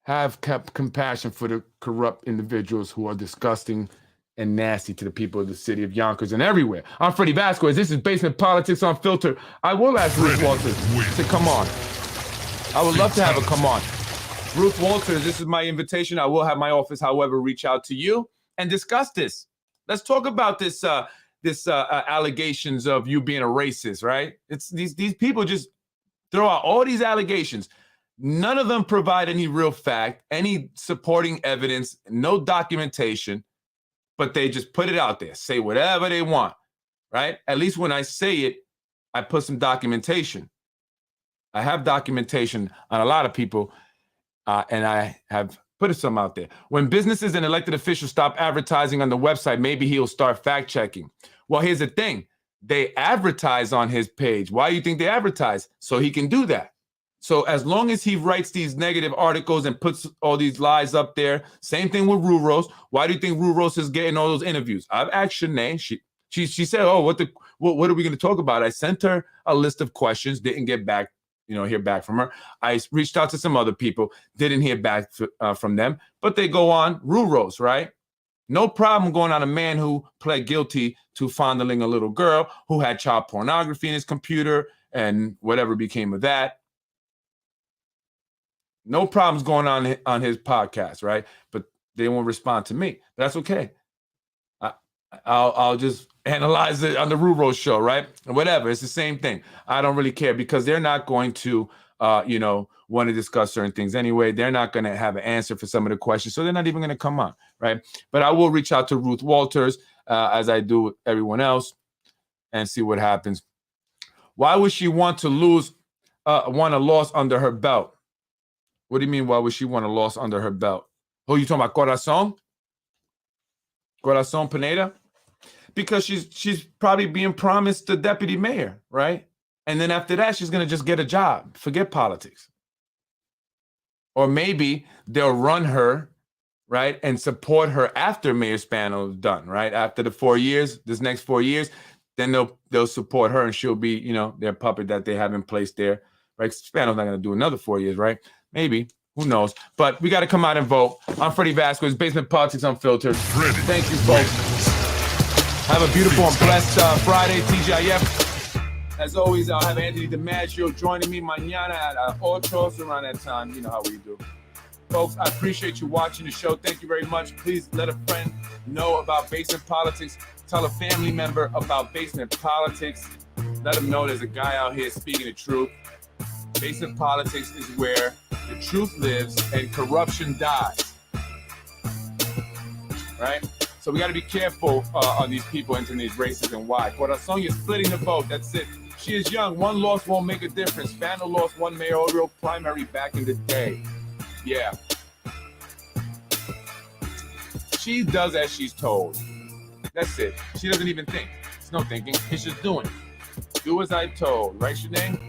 Speaker 1: have compassion for the corrupt individuals who are disgusting and nasty to the people of the city of Yonkers and everywhere. I'm Freddy Vazquez. This is Basement Politics Unfiltered. I will ask Ruth Walters to come on. I would love to have her come on. Ruth Walters, this is my invitation. I will have my office, however, reach out to you and discuss this. Let's talk about this allegations of you being a racist, right? It's these people just throw out all these allegations. None of them provide any real fact, any supporting evidence, no documentation, but they just put it out there, say whatever they want, right? At least when I say it, I put some documentation. I have documentation on a lot of people, and I have put some out there. When businesses and elected officials stop advertising on the website, maybe he'll start fact checking. Well, here's the thing. They advertise on his page. Why do you think they advertise? So he can do that. So as long as he writes these negative articles and puts all these lies up there, same thing with Ruros. Why do you think Ruros is getting all those interviews? I've asked Shanae. She said, oh, what are we going to talk about? I sent her a list of questions, didn't get back, hear back from her. I reached out to some other people, didn't hear back from them, but they go on Ruros, right? No problem going on a man who pled guilty to fondling a little girl, who had child pornography in his computer and whatever became of that. No problems going on his podcast, right? But they won't respond to me. That's okay. I'll just analyze it on the Ruro show, right? Whatever. It's the same thing. I don't really care because they're not going to, want to discuss certain things anyway. They're not going to have an answer for some of the questions, so they're not even going to come on, right? But I will reach out to Ruth Walters as I do with everyone else and see what happens. Why would she want to want a loss under her belt? What do you mean, why would she want a loss under her belt? Who are you talking about, Corazon? Corazon Pineda? Because she's probably being promised the deputy mayor, right? And then after that, she's going to just get a job. Forget politics. Or maybe they'll run her, right, and support her after Mayor Spano is done, right? After the 4 years, this next 4 years, then they'll support her and she'll be, you know, their puppet that they have in place there, right? Spano's not going to do another 4 years, right? Maybe. Who knows? But we got to come out and vote. I'm Freddy Vazquez, Basement Politics Unfiltered.
Speaker 3: Freddy.
Speaker 1: Thank you, folks. Have a beautiful and blessed Friday, TGIF. As always, I'll have Anthony DiMaggio joining me mañana at 8, around that time. You know how we do. Folks, I appreciate you watching the show. Thank you very much. Please let a friend know about Basement Politics. Tell a family member about Basement Politics. Let them know there's a guy out here speaking the truth. Basement Politics is where the truth lives and corruption dies. Right? So we got to be careful on these people entering these races and why. Corazon, you're splitting the vote. That's it. She is young. One loss won't make a difference. Spano lost one mayoral primary back in the day. Yeah. She does as she's told. That's it. She doesn't even think. It's no thinking. It's just doing. Do as I'm told. Right, Shanae?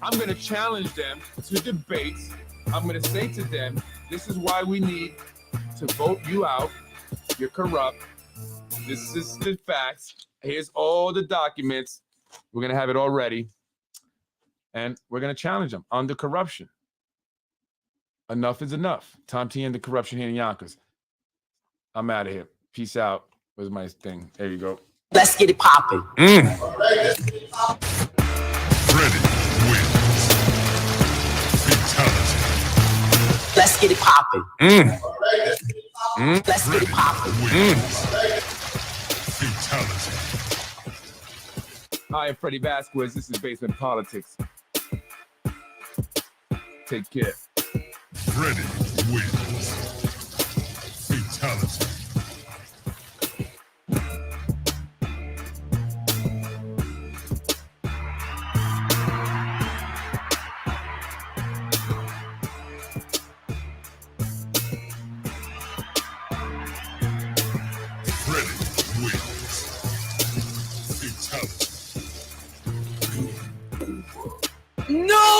Speaker 1: I'm going to challenge them to debates. I'm going to say to them, this is why we need to vote you out. You're corrupt. This is the facts. Here's all the documents. We're going to have it all ready. And we're going to challenge them on the corruption. Enough is enough. Time to end the corruption here in Yonkers. I'm out of here. Peace out. Where's my thing? There you go.
Speaker 4: Let's get it popping.
Speaker 3: Freddy wins. Fatality.
Speaker 4: Let's get it popping. Let's get it popping.
Speaker 3: Fatality.
Speaker 1: Hi, I'm Freddy Vazquez. This is Basement Politics. Take care.
Speaker 3: Freddy wins. Fatality.
Speaker 4: No!